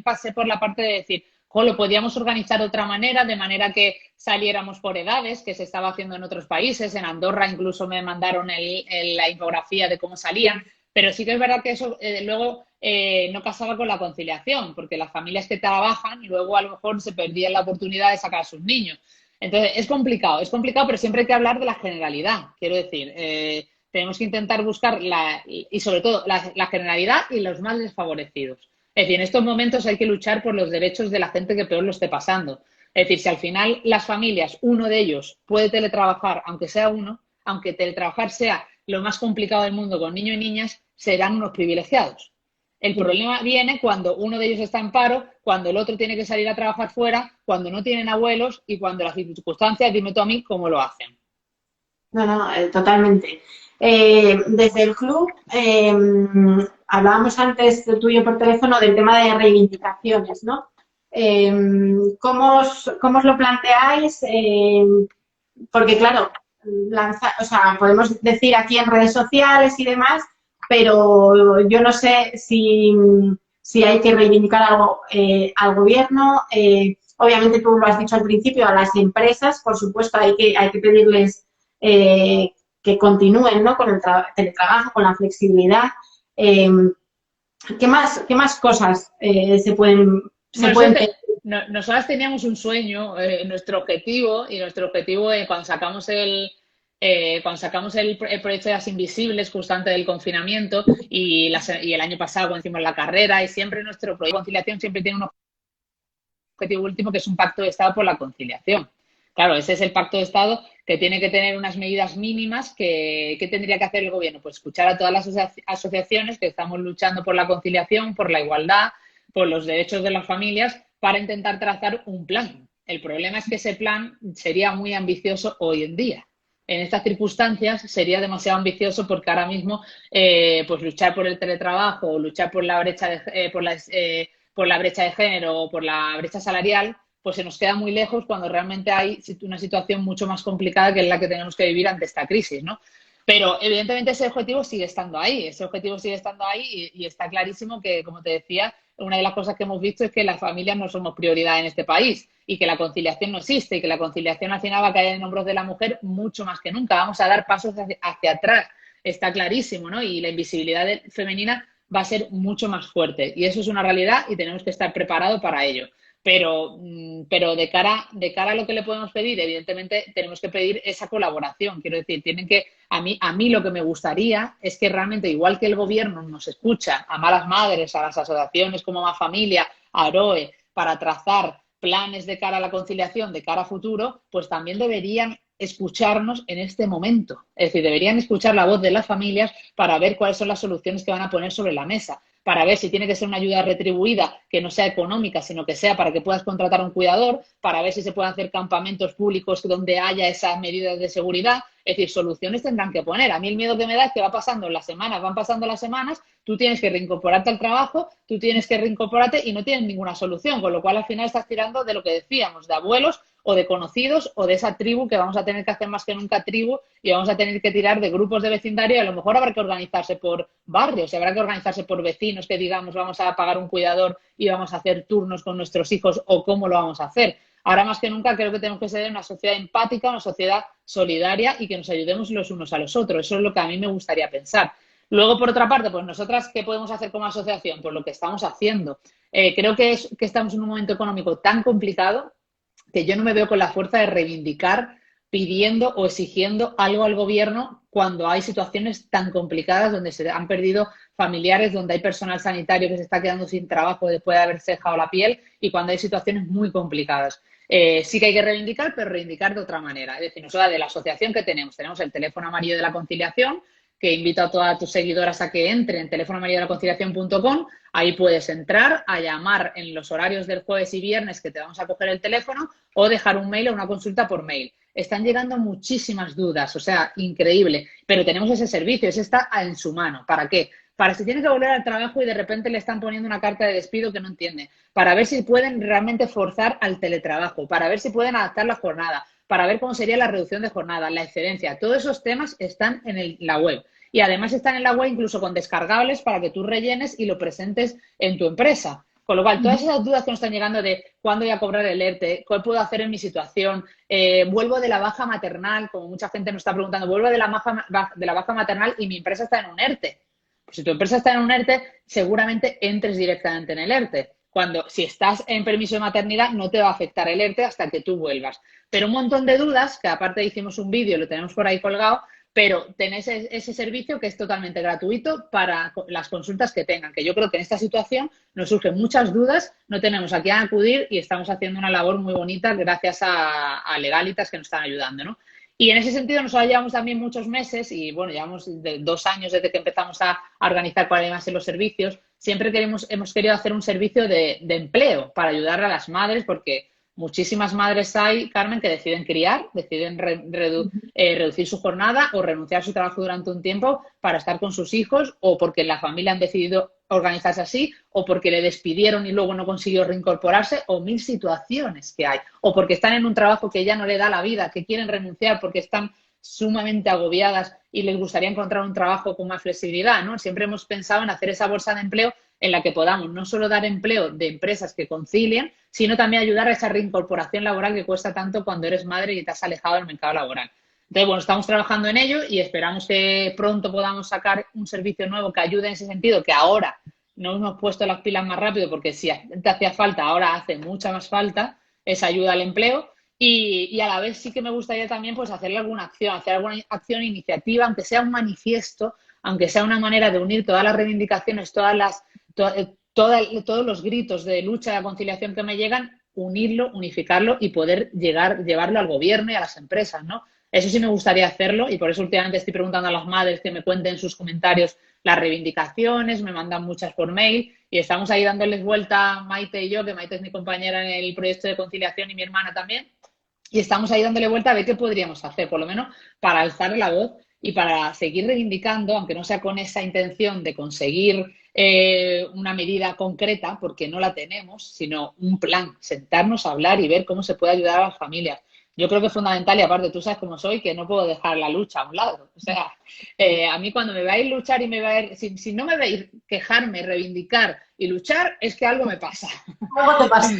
pasé por la parte de decir, lo podíamos organizar de otra manera, de manera que saliéramos por edades, que se estaba haciendo en otros países, en Andorra incluso me mandaron la infografía de cómo salían, pero sí que es verdad que eso luego no casaba con la conciliación, porque las familias que trabajan luego a lo mejor se perdían la oportunidad de sacar a sus niños. Entonces, es complicado, pero siempre hay que hablar de la generalidad, quiero decir, tenemos que intentar buscar y sobre todo la generalidad y los más desfavorecidos. Es decir, en estos momentos hay que luchar por los derechos de la gente que peor lo esté pasando. Es decir, si al final las familias, uno de ellos puede teletrabajar, aunque sea uno, aunque teletrabajar sea lo más complicado del mundo con niños y niñas, serán unos privilegiados. El problema viene cuando uno de ellos está en paro, cuando el otro tiene que salir a trabajar fuera, cuando no tienen abuelos y cuando las circunstancias, dime tú a mí, cómo lo hacen. No, totalmente. Desde el club hablábamos antes tuyo por teléfono del tema de reivindicaciones, ¿no? ¿Cómo os lo planteáis? Porque claro, o sea, podemos decir aquí en redes sociales y demás, pero yo no sé si hay que reivindicar algo al gobierno. Obviamente tú lo has dicho al principio, a las empresas, por supuesto, hay que pedirles que continúen, ¿no? Con el teletrabajo, con la flexibilidad. ¿Qué más cosas se pueden nosotras teníamos un sueño, nuestro objetivo cuando sacamos el proyecto de las Invisibles justo antes del confinamiento y el año pasado cuando hicimos la carrera, y siempre nuestro proyecto de conciliación siempre tiene un objetivo último, que es un pacto de Estado por la conciliación. Claro, ese es el pacto de Estado que tiene que tener unas medidas mínimas que tendría que hacer el gobierno. Pues escuchar a todas las asociaciones que estamos luchando por la conciliación, por la igualdad, por los derechos de las familias, para intentar trazar un plan. El problema es que ese plan sería muy ambicioso hoy en día. En estas circunstancias sería demasiado ambicioso porque ahora mismo pues luchar por el teletrabajo o luchar por la brecha por la brecha de género o por la brecha salarial, pues se nos queda muy lejos cuando realmente hay una situación mucho más complicada que es la que tenemos que vivir ante esta crisis, ¿no? Pero evidentemente ese objetivo sigue estando ahí, y está clarísimo que, como te decía, una de las cosas que hemos visto es que las familias no somos prioridad en este país y que la conciliación no existe y que la conciliación al final va a caer en hombros de la mujer mucho más que nunca. Vamos a dar pasos hacia atrás, está clarísimo, ¿no? Y la invisibilidad femenina va a ser mucho más fuerte y eso es una realidad y tenemos que estar preparados para ello. Pero de cara a lo que le podemos pedir, evidentemente tenemos que pedir esa colaboración. Quiero decir, a mí lo que me gustaría es que realmente, igual que el gobierno nos escucha, a Malas Madres, a las asociaciones como Más Familia, a AROE, para trazar planes de cara a la conciliación, de cara a futuro, pues también deberían escucharnos en este momento. Es decir, deberían escuchar la voz de las familias para ver cuáles son las soluciones que van a poner sobre la mesa, para ver si tiene que ser una ayuda retribuida, que no sea económica, sino que sea para que puedas contratar a un cuidador, para ver si se pueden hacer campamentos públicos donde haya esas medidas de seguridad. Es decir, soluciones tendrán que poner. A mí el miedo que me da es que va pasando las semanas, van pasando las semanas, tú tienes que reincorporarte al trabajo, tú tienes que reincorporarte y no tienes ninguna solución, con lo cual al final estás tirando de lo que decíamos, de abuelos o de conocidos o de esa tribu que vamos a tener que hacer más que nunca tribu y vamos a tener que tirar de grupos de vecindario y a lo mejor habrá que organizarse por barrios, y habrá que organizarse por vecinos que digamos vamos a pagar un cuidador y vamos a hacer turnos con nuestros hijos o cómo lo vamos a hacer. Ahora más que nunca creo que tenemos que ser una sociedad empática, una sociedad solidaria y que nos ayudemos los unos a los otros. Eso es lo que a mí me gustaría pensar. Luego, por otra parte, pues nosotras, ¿qué podemos hacer como asociación? Pues lo que estamos haciendo. Creo que estamos en un momento económico tan complicado que yo no me veo con la fuerza de reivindicar pidiendo o exigiendo algo al gobierno cuando hay situaciones tan complicadas donde se han perdido familiares, donde hay personal sanitario que se está quedando sin trabajo después de haberse dejado la piel y cuando hay situaciones muy complicadas. Sí que hay que reivindicar, pero reivindicar de otra manera. Es decir, nosotros de la asociación que tenemos el teléfono amarillo de la conciliación, que invito a todas tus seguidoras a que entren en teléfonoamarillo-de-la-conciliación.com. Ahí puedes entrar a llamar en los horarios del jueves y viernes que te vamos a coger el teléfono o dejar un mail o una consulta por mail. Están llegando muchísimas dudas, o sea, increíble, pero tenemos ese servicio, ese está en su mano. ¿Para qué? Para si tiene que volver al trabajo y de repente le están poniendo una carta de despido que no entiende, para ver si pueden realmente forzar al teletrabajo, para ver si pueden adaptar la jornada, para ver cómo sería la reducción de jornada, la excedencia. Todos esos temas están en la web. Y además están en la web incluso con descargables para que tú rellenes y lo presentes en tu empresa. Con lo cual, todas esas dudas que nos están llegando de cuándo voy a cobrar el ERTE, qué puedo hacer en mi situación, vuelvo de la baja maternal, como mucha gente nos está preguntando, vuelvo de la baja maternal y mi empresa está en un ERTE. Pues si tu empresa está en un ERTE, seguramente entres directamente en el ERTE. Si estás en permiso de maternidad, no te va a afectar el ERTE hasta que tú vuelvas. Pero un montón de dudas, que aparte hicimos un vídeo, lo tenemos por ahí colgado, pero tenés ese servicio que es totalmente gratuito para las consultas que tengan, que yo creo que en esta situación nos surgen muchas dudas, no tenemos a quién acudir y estamos haciendo una labor muy bonita gracias a Legalitas que nos están ayudando, ¿no? Y en ese sentido nosotros llevamos también muchos meses y, bueno, llevamos 2 años desde que empezamos a organizar cuáles van a ser los servicios. Siempre hemos querido hacer un servicio de empleo para ayudar a las madres porque muchísimas madres hay, Carmen, que deciden criar, deciden reducir su jornada o renunciar a su trabajo durante un tiempo para estar con sus hijos o porque la familia han decidido organizarse así o porque le despidieron y luego no consiguió reincorporarse o 1000 situaciones que hay o porque están en un trabajo que ya no le da la vida, que quieren renunciar porque están sumamente agobiadas y les gustaría encontrar un trabajo con más flexibilidad, ¿no? Siempre hemos pensado en hacer esa bolsa de empleo en la que podamos no solo dar empleo de empresas que concilien, sino también ayudar a esa reincorporación laboral que cuesta tanto cuando eres madre y te has alejado del mercado laboral. Entonces, bueno, estamos trabajando en ello y esperamos que pronto podamos sacar un servicio nuevo que ayude en ese sentido, que ahora no hemos puesto las pilas más rápido porque si te hacía falta, ahora hace mucha más falta esa ayuda al empleo. Y a la vez sí que me gustaría también pues hacer alguna acción, iniciativa, aunque sea un manifiesto, aunque sea una manera de unir todas las reivindicaciones, todos los gritos de lucha y de conciliación que me llegan, unirlo, unificarlo y poder llevarlo al gobierno y a las empresas, ¿no? Eso sí me gustaría hacerlo y por eso últimamente estoy preguntando a las madres que me cuenten en sus comentarios las reivindicaciones, me mandan muchas por mail y estamos ahí dándoles vuelta Maite y yo, que Maite es mi compañera en el proyecto de conciliación y mi hermana también, y estamos ahí dándole vuelta a ver qué podríamos hacer, por lo menos para alzar la voz y para seguir reivindicando, aunque no sea con esa intención de conseguir una medida concreta, porque no la tenemos, sino un plan, sentarnos a hablar y ver cómo se puede ayudar a las familias. Yo creo que es fundamental y aparte tú sabes cómo soy, que no puedo dejar la lucha a un lado. O sea, a mí cuando me veáis luchar y me veáis, si no me veis quejarme, reivindicar y luchar, es que algo me pasa. Algo te pasa.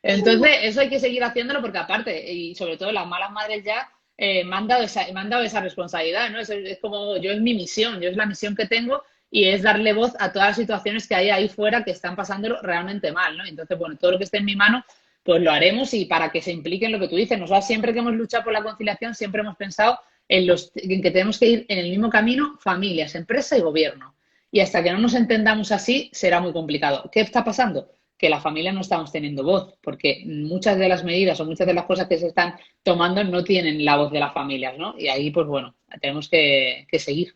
Entonces, eso hay que seguir haciéndolo porque aparte, y sobre todo las malas madres ya, me han dado esa responsabilidad, ¿no? Es como, es mi misión, es la misión que tengo y es darle voz a todas las situaciones que hay ahí fuera que están pasándolo realmente mal, ¿no? Entonces, bueno, todo lo que esté en mi mano, pues lo haremos y para que se impliquen lo que tú dices. Nosotros siempre que hemos luchado por la conciliación, siempre hemos pensado en que tenemos que ir en el mismo camino familias, empresa y gobierno. Y hasta que no nos entendamos así, será muy complicado. ¿Qué está pasando? que la familia no estamos teniendo voz, porque muchas de las medidas o muchas de las cosas que se están tomando no tienen la voz de las familias, ¿no? Y ahí, pues bueno, tenemos que seguir.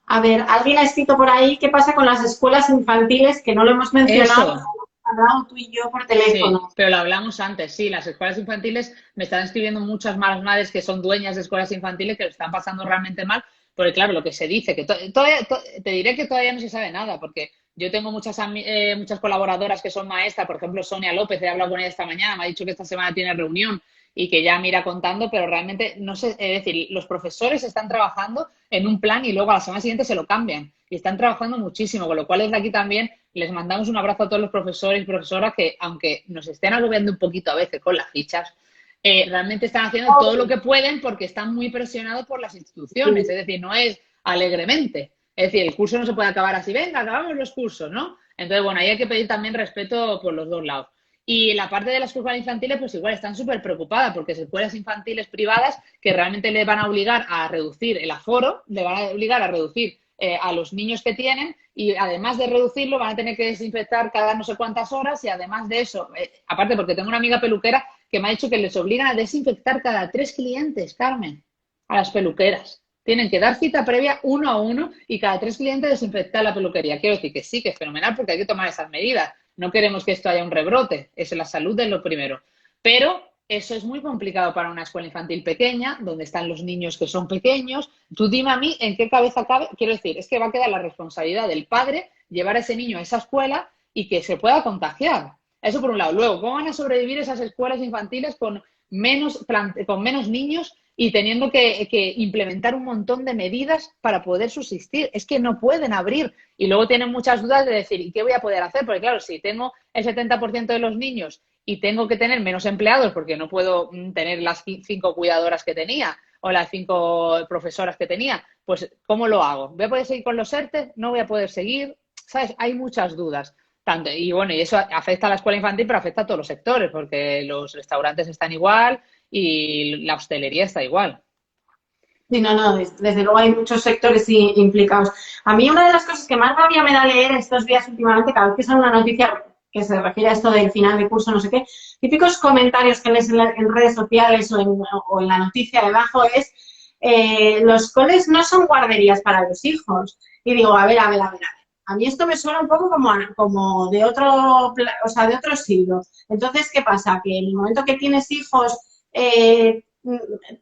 A ver, alguien ha escrito por ahí qué pasa con las escuelas infantiles, que no lo hemos mencionado, Eso. hemos hablado tú y yo por Sí, teléfono. pero lo hablamos antes, sí, las escuelas infantiles, me están escribiendo muchas malas madres que son dueñas de escuelas infantiles que lo están pasando realmente mal, porque claro, lo que se dice, que te diré que todavía no se sabe nada, porque yo tengo muchas colaboradoras que son maestras, por ejemplo, Sonia López, he hablado con ella esta mañana, me ha dicho que esta semana tiene reunión y que ya me irá contando, pero realmente no sé, es decir, los profesores están trabajando en un plan y luego a la semana siguiente se lo cambian y están trabajando muchísimo, con lo cual desde aquí también les mandamos un abrazo a todos los profesores y profesoras que, aunque nos estén agobiando un poquito a veces con las fichas, realmente están haciendo todo lo que pueden porque están muy presionados por las instituciones, es decir, no es alegremente. Es decir, el curso no se puede acabar así, venga, acabamos los cursos, ¿no? Entonces, bueno, ahí hay que pedir también respeto por los dos lados. Y la parte de las escuelas infantiles, pues igual están súper preocupadas porque es escuelas infantiles privadas que realmente le van a obligar a reducir el aforo, le van a obligar a reducir a los niños que tienen y además de reducirlo van a tener que desinfectar cada no sé cuántas horas y además de eso, aparte porque tengo una amiga peluquera que me ha dicho que les obligan a desinfectar cada 3 clientes, Carmen, a las peluqueras. Tienen que dar cita previa uno a uno y cada 3 clientes desinfectar la peluquería. Quiero decir que sí, que es fenomenal porque hay que tomar esas medidas. No queremos que esto haya un rebrote. Es la salud de lo primero. Pero eso es muy complicado para una escuela infantil pequeña, donde están los niños que son pequeños. Tú dime a mí en qué cabeza cabe. Quiero decir, es que va a quedar la responsabilidad del padre llevar a ese niño a esa escuela y que se pueda contagiar. Eso por un lado. Luego, ¿cómo van a sobrevivir esas escuelas infantiles con menos niños y teniendo que implementar un montón de medidas para poder subsistir? Es que no pueden abrir. Y luego tienen muchas dudas de decir, ¿y qué voy a poder hacer? Porque claro, si tengo el 70% de los niños y tengo que tener menos empleados porque no puedo tener las 5 cuidadoras que tenía o las 5 profesoras que tenía, pues ¿cómo lo hago? ¿Voy a poder seguir con los ERTE? ¿No voy a poder seguir? ¿Sabes? Hay muchas dudas. Tanto, y bueno, y eso afecta a la escuela infantil, pero afecta a todos los sectores, porque los restaurantes están igual y la hostelería está igual. Sí, no, no, desde luego hay muchos sectores implicados. A mí una de las cosas que más rabia me da leer estos días últimamente, cada vez que sale una noticia que se refiere a esto del final de curso, no sé qué, típicos comentarios que lees en redes sociales o en la noticia debajo es los coles no son guarderías para los hijos. Y digo, a ver. A mí esto me suena un poco como de o sea, de otro siglo. Entonces, ¿qué pasa? Que en el momento que tienes hijos,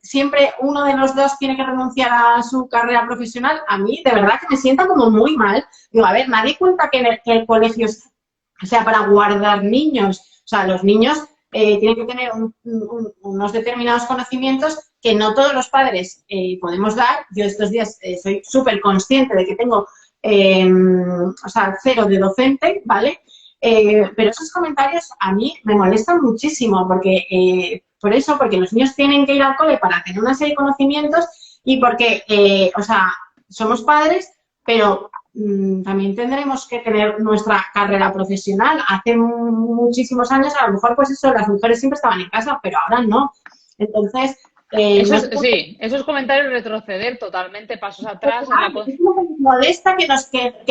siempre uno de los dos tiene que renunciar a su carrera profesional. A mí, de verdad, que me sienta como muy mal. Digo, a ver, nadie cuenta que el colegio sea para guardar niños. O sea, los niños tienen que tener unos determinados conocimientos que no todos los padres podemos dar. Yo estos días soy súper consciente de que tengo o sea, 0 de docente, ¿vale? Pero esos comentarios a mí me molestan muchísimo porque, por eso, porque los niños tienen que ir al cole para tener una serie de conocimientos y porque, o sea, somos padres, pero también tendremos que tener nuestra carrera profesional. Hace muchísimos años, a lo mejor, pues eso, las mujeres siempre estaban en casa, pero ahora no. Entonces, no sé. Sí, esos comentarios retroceder totalmente, pasos atrás en la Es como que nos molesta que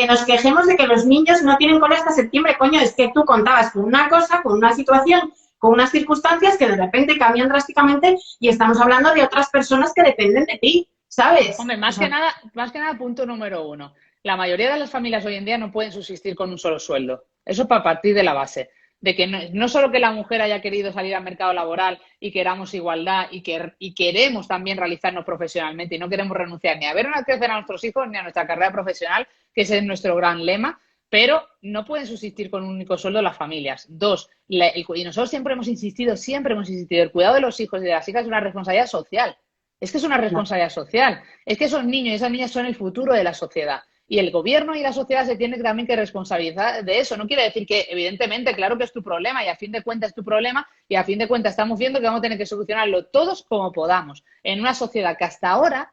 nos quejemos de que los niños no tienen cole hasta septiembre. Coño, es que tú contabas con una cosa, con una situación, con unas circunstancias que de repente cambian drásticamente y estamos hablando de otras personas que dependen de ti, ¿sabes? Hombre, O sea, más que nada, punto número uno. La mayoría de las familias hoy en día no pueden subsistir con un solo sueldo. Eso para partir de la base. De que no solo que la mujer haya querido salir al mercado laboral y queramos igualdad y queremos también realizarnos profesionalmente y no queremos renunciar ni a ver crecer a nuestros hijos ni a nuestra carrera profesional, que ese es nuestro gran lema, pero no pueden subsistir con un único sueldo las familias. Dos, y nosotros siempre hemos insistido, el cuidado de los hijos y de las hijas es una responsabilidad social. Es que es una responsabilidad social. Es que esos niños y esas niñas son el futuro de la sociedad. Y el gobierno y la sociedad se tienen también que responsabilizar de eso. No quiere decir que, evidentemente, claro que es tu problema y a fin de cuentas es tu problema y a fin de cuentas estamos viendo que vamos a tener que solucionarlo todos como podamos. En una sociedad que hasta ahora,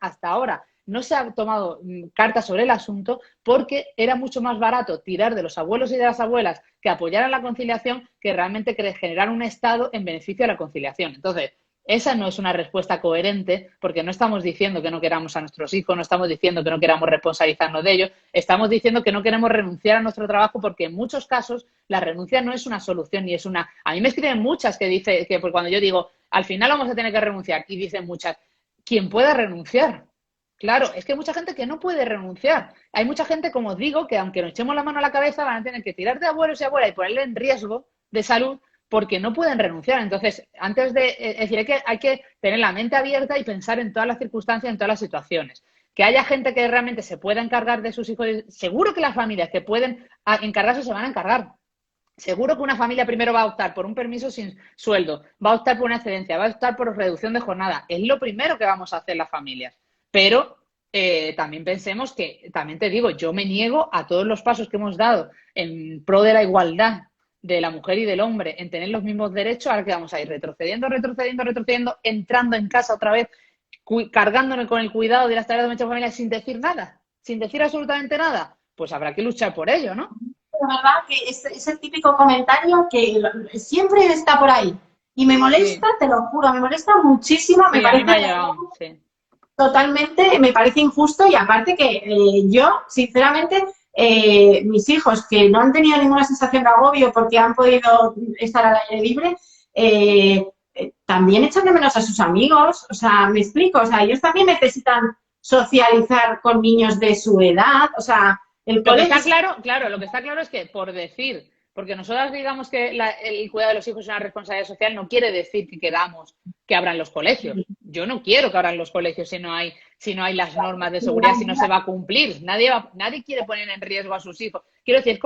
no se ha tomado cartas sobre el asunto porque era mucho más barato tirar de los abuelos y de las abuelas que apoyaran la conciliación que realmente generar un Estado en beneficio de la conciliación. Entonces, esa no es una respuesta coherente, porque no estamos diciendo que no queramos a nuestros hijos, no estamos diciendo que no queramos responsabilizarnos de ellos, estamos diciendo que no queremos renunciar a nuestro trabajo, porque en muchos casos la renuncia no es una solución ni es una... A mí me escriben muchas que dicen que pues cuando yo digo, al final vamos a tener que renunciar, y dicen muchas, ¿quién puede renunciar? Claro, es que hay mucha gente que no puede renunciar. Hay mucha gente, como os digo, que aunque nos echemos la mano a la cabeza, van a tener que tirar de abuelos y abuelas y ponerle en riesgo de salud porque no pueden renunciar. Entonces, antes de... Es decir, hay que tener la mente abierta y pensar en todas las circunstancias, en todas las situaciones. Que haya gente que realmente se pueda encargar de sus hijos. Seguro que las familias que pueden encargarse se van a encargar. Seguro que una familia primero va a optar por un permiso sin sueldo, va a optar por una excedencia, va a optar por reducción de jornada. Es lo primero que vamos a hacer las familias. Pero también pensemos que, también te digo, yo me niego a todos los pasos que hemos dado en pro de la igualdad de la mujer y del hombre en tener los mismos derechos, ahora que vamos a ir retrocediendo, entrando en casa otra vez, cargándonos con el cuidado de las tareas domésticas familiares sin decir nada, sin decir absolutamente nada, pues habrá que luchar por ello, ¿no? La verdad que es el típico comentario que siempre está por ahí. Y me molesta, Sí, te lo juro, me molesta muchísimo, me sí, a mí me ha parece llegado, sí. totalmente, me parece injusto y aparte que yo, sinceramente, mis hijos que no han tenido ninguna sensación de agobio porque han podido estar al aire libre, también echan de menos a sus amigos, o sea, me explico, o sea, ellos también necesitan socializar con niños de su edad, o sea, el Lo que colegio... está claro, claro, lo que está claro es que por decir, porque nosotras digamos que el cuidado de los hijos es una responsabilidad social, no quiere decir que queramos que abran los colegios. Yo no quiero que abran los colegios si no hay las normas de seguridad, si no se va a cumplir. Nadie quiere poner en riesgo a sus hijos. Quiero decir,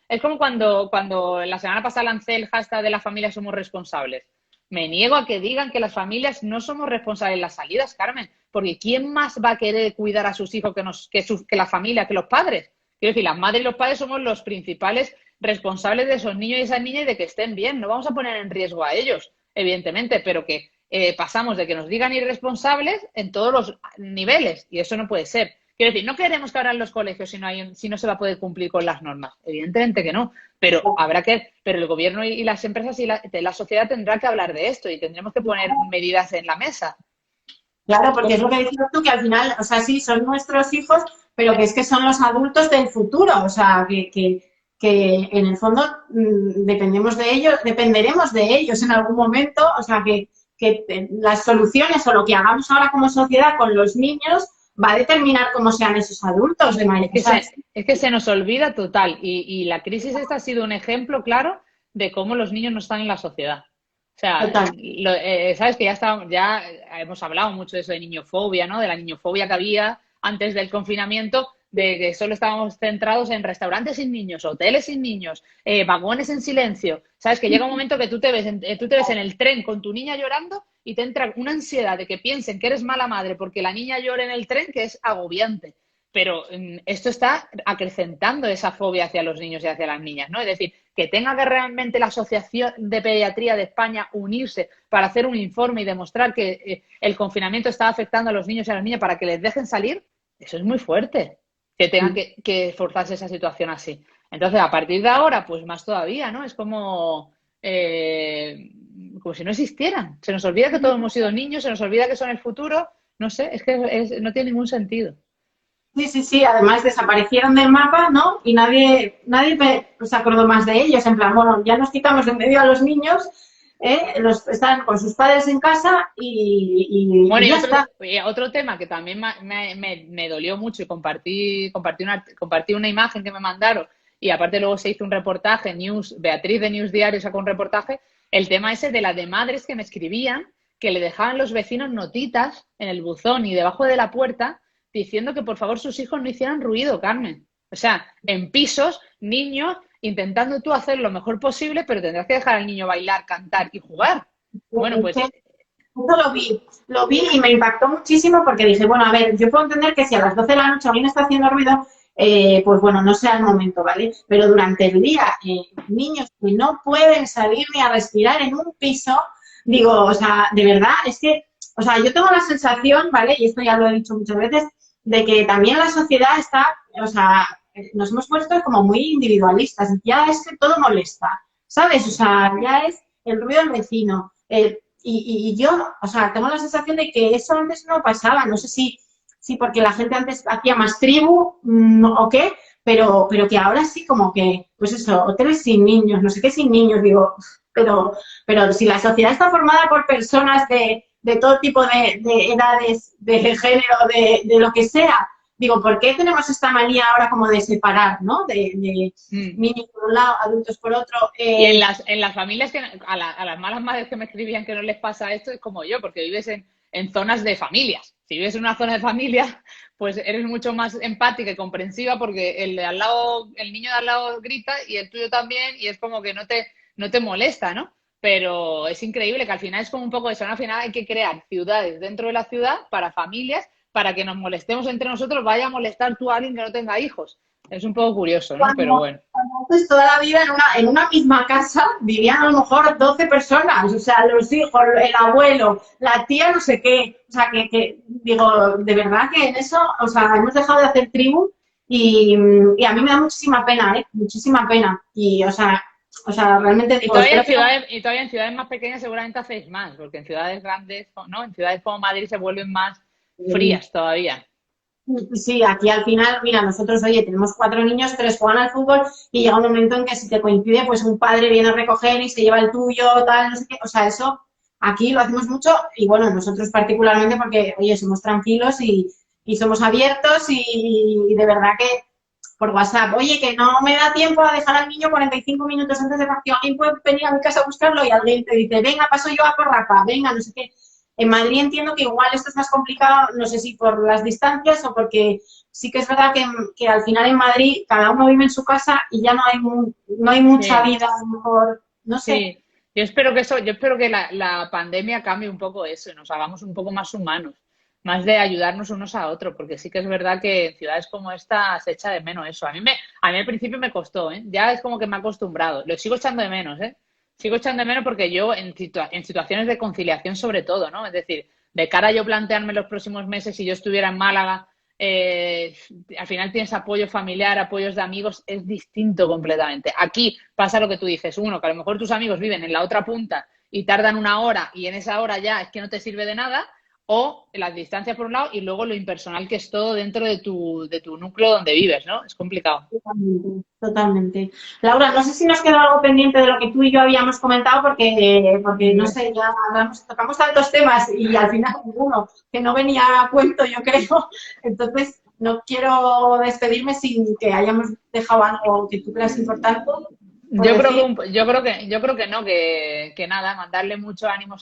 es como cuando la semana pasada lancé el hashtag de las familias somos responsables. Me niego a que digan que las familias no somos responsables de las salidas, Carmen, porque ¿quién más va a querer cuidar a sus hijos que la familia, que los padres? Quiero decir, las madres y los padres somos los principales responsables de esos niños y esas niñas y de que estén bien. No vamos a poner en riesgo a ellos, evidentemente, pero que pasamos de que nos digan irresponsables en todos los niveles y eso no puede ser. Quiero decir, no queremos que abran los colegios si no se va a poder cumplir con las normas. Evidentemente que no, pero pero el gobierno y las empresas y la sociedad tendrá que hablar de esto y tendremos que poner medidas en la mesa. Claro, porque es lo que decías tú, que al final, o sea, sí, son nuestros hijos, pero que es que son los adultos del futuro, o sea, que en el fondo dependeremos de ellos en algún momento, o sea, que las soluciones o lo que hagamos ahora como sociedad con los niños va a determinar cómo sean esos adultos de manera. Es que se nos olvida total y la crisis esta ha sido un ejemplo claro de cómo los niños no están en la sociedad. O sea, Total. sabes que ya hemos hablado mucho de eso de niñofobia, ¿no? De la niñofobia que había antes del confinamiento, de que solo estábamos centrados en restaurantes sin niños, hoteles sin niños, vagones en silencio. Sabes que llega un momento que tú te ves en el tren con tu niña llorando y te entra una ansiedad de que piensen que eres mala madre porque la niña llora en el tren, que es agobiante. Pero esto está acrecentando esa fobia hacia los niños y hacia las niñas, ¿no? Es decir, que tenga que realmente la Asociación de Pediatría de España unirse para hacer un informe y demostrar que el confinamiento está afectando a los niños y a las niñas para que les dejen salir, eso es muy fuerte, que tengan que forzarse esa situación así. Entonces, a partir de ahora, pues más todavía, ¿no? Es como si no existieran. Se nos olvida que todos hemos sido niños, se nos olvida que son el futuro. No sé, es que no tiene ningún sentido. Sí, sí, sí, además desaparecieron del mapa, ¿no? Y nadie se acordó más de ellos, en plan, bueno, ya nos quitamos de en medio a los niños, están con sus padres en casa Bueno, y ya está. y otro tema que también me dolió mucho y compartí una imagen que me mandaron y aparte luego se hizo un reportaje, Beatriz de News Diario sacó un reportaje, el tema ese de las de madres que me escribían que le dejaban los vecinos notitas en el buzón y debajo de la puerta diciendo que por favor sus hijos no hicieran ruido, Carmen. O sea, en pisos, niños, intentando tú hacer lo mejor posible, pero tendrás que dejar al niño bailar, cantar y jugar. Bueno, pues... Eso lo vi y me impactó muchísimo porque dije, bueno, a ver, yo puedo entender que si a las 12 de la noche alguien está haciendo ruido, pues bueno, no sea el momento, ¿vale? Pero durante el día, niños que no pueden salir ni a respirar en un piso, digo, o sea, de verdad, es que, o sea, yo tengo la sensación, ¿vale? Y esto ya lo he dicho muchas veces, de que también la sociedad está, o sea, nos hemos puesto como muy individualistas, ya es que todo molesta, ¿sabes? O sea, ya es el ruido del vecino, y yo, o sea, tengo la sensación de que eso antes no pasaba, no sé si porque la gente antes hacía más tribu o qué, pero que ahora sí como que, pues eso, hoteles sin niños, no sé qué sin niños, digo, pero si la sociedad está formada por personas de todo tipo de edades, de género, de lo que sea, digo, ¿por qué tenemos esta manía ahora como de separar, ¿no? De niños por un lado, adultos por otro. Y en las familias, a las malas madres que me escribían que no les pasa esto, es como yo, porque vives en zonas de familias. Si vives en una zona de familia, pues eres mucho más empática y comprensiva porque el de al lado, el niño de al lado grita y el tuyo también, y es como que no te molesta, ¿no? Pero es increíble que al final es como un poco eso, ¿no? Al final hay que crear ciudades dentro de la ciudad para familias, para que nos molestemos entre nosotros, vaya a molestar tú a alguien que no tenga hijos. Es un poco curioso, ¿no? Pero bueno. Pues toda la vida en una misma casa vivían a lo mejor 12 personas, o sea, los hijos, el abuelo, la tía, no sé qué. O sea, que digo, de verdad que en eso, o sea, hemos dejado de hacer tribu y a mí me da muchísima pena, ¿eh? Muchísima pena. Y, o sea realmente digo... Y todavía en ciudades más pequeñas seguramente hacéis más, porque en ciudades grandes, ¿no? En ciudades como Madrid se vuelven más frías todavía. Sí, aquí al final, mira, nosotros, oye, tenemos 4 niños, 3 juegan al fútbol y llega un momento en que si te coincide, pues un padre viene a recoger y se lleva el tuyo, tal, no sé qué. O sea, eso aquí lo hacemos mucho y bueno, nosotros particularmente porque, oye, somos tranquilos y somos abiertos y de verdad que por WhatsApp, oye, que no me da tiempo a dejar al niño 45 minutos antes de partido, alguien puede venir a mi casa a buscarlo y alguien te dice, venga, paso yo a por Rafa, venga, no sé qué. En Madrid entiendo que igual esto es más complicado, no sé si por las distancias o porque sí que es verdad que al final en Madrid cada uno vive en su casa y ya no hay mucha vida, a lo mejor, no sé. Sí, yo espero que la pandemia cambie un poco eso y nos hagamos un poco más humanos, más de ayudarnos unos a otros, porque sí que es verdad que en ciudades como esta se echa de menos eso. A mí al principio me costó, ¿eh? Ya es como que me he acostumbrado. Lo sigo echando de menos, ¿eh? Sigo echando de menos porque yo en situaciones de conciliación sobre todo, ¿no? Es decir, de cara a yo plantearme los próximos meses, si yo estuviera en Málaga, al final tienes apoyo familiar, apoyos de amigos, es distinto completamente. Aquí pasa lo que tú dices, uno, que a lo mejor tus amigos viven en la otra punta y tardan 1 hora y en esa hora ya es que no te sirve de nada, o las distancias por un lado y luego lo impersonal que es todo dentro de tu núcleo donde vives, ¿no? Es complicado. Totalmente, totalmente. Laura, no sé si nos queda algo pendiente de lo que tú y yo habíamos comentado, porque no sé, ya tocamos tantos temas y al final uno que no venía a cuento, yo creo. Entonces, no quiero despedirme sin que hayamos dejado algo que tú creas importante. Yo creo que no, que nada, mandarle mucho ánimo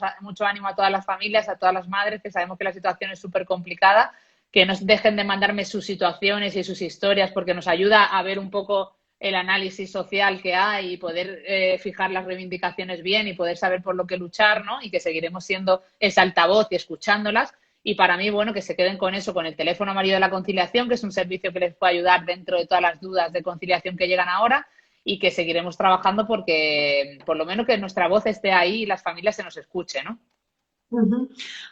a todas las familias, a todas las madres, que sabemos que la situación es súper complicada, que no dejen de mandarme sus situaciones y sus historias, porque nos ayuda a ver un poco el análisis social que hay y poder fijar las reivindicaciones bien y poder saber por lo que luchar, ¿no? Y que seguiremos siendo ese altavoz y escuchándolas. Y para mí, bueno, que se queden con eso, con el teléfono amarillo de la conciliación, que es un servicio que les puede ayudar dentro de todas las dudas de conciliación que llegan ahora, y que seguiremos trabajando porque por lo menos que nuestra voz esté ahí y las familias se nos escuche, ¿no?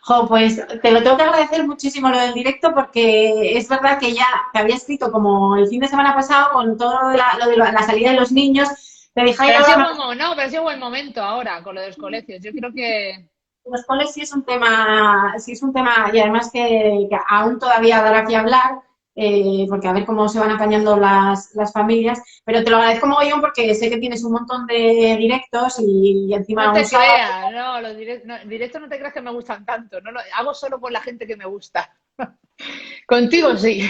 Jo, pues te lo tengo que agradecer muchísimo lo del directo porque es verdad que ya te había escrito como el fin de semana pasado con todo lo de la salida de los niños. Te dije, pero ha sido buen momento ahora con lo de los colegios. Yo creo que los coles sí es un tema y además que aún todavía dará que hablar. Porque a ver cómo se van apañando las familias, pero te lo agradezco mogollón porque sé que tienes un montón de directos y encima... No te creas, no, los directos no te creas que me gustan tanto, no hago solo por la gente que me gusta. Contigo sí.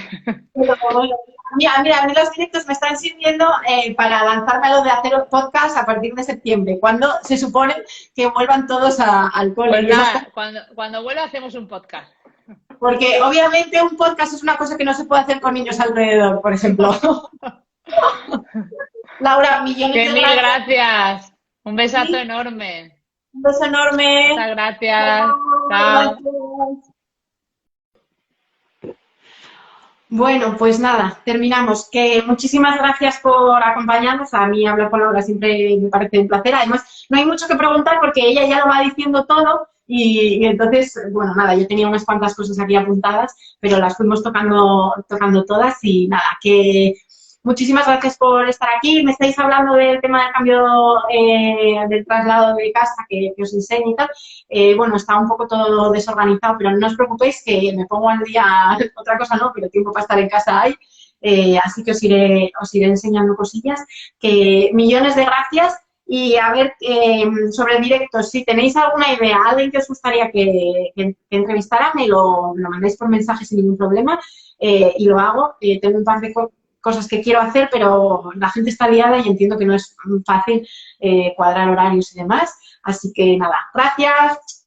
Mira, a mí los directos me están sirviendo para lanzarme a lo de hacer podcast a partir de septiembre, cuando se supone que vuelvan todos al cole. Pues nada, cuando vuelva hacemos un podcast. Porque obviamente un podcast es una cosa que no se puede hacer con niños alrededor, por ejemplo. Laura, millones de mil gracias. Un besazo enorme. Un beso enorme. Muchas gracias. Chao. Bueno, pues nada, terminamos. Que muchísimas gracias por acompañarnos. A mí hablar con Laura siempre me parece un placer. Además, no hay mucho que preguntar porque ella ya lo va diciendo todo. Y entonces, bueno, nada, yo tenía unas cuantas cosas aquí apuntadas, pero las fuimos tocando todas y nada, que muchísimas gracias por estar aquí. Me estáis hablando del tema del cambio del traslado de casa que os enseño y tal. Bueno, está un poco todo desorganizado, pero no os preocupéis que me pongo al día, otra cosa no, pero tiempo para estar en casa hay. Así que os iré enseñando cosillas. Que millones de gracias. Y a ver, sobre el directo, si tenéis alguna idea, alguien que os gustaría que entrevistara, me lo mandáis por mensaje sin ningún problema y lo hago. Tengo un par de cosas que quiero hacer, pero la gente está liada y entiendo que no es fácil cuadrar horarios y demás. Así que nada, gracias.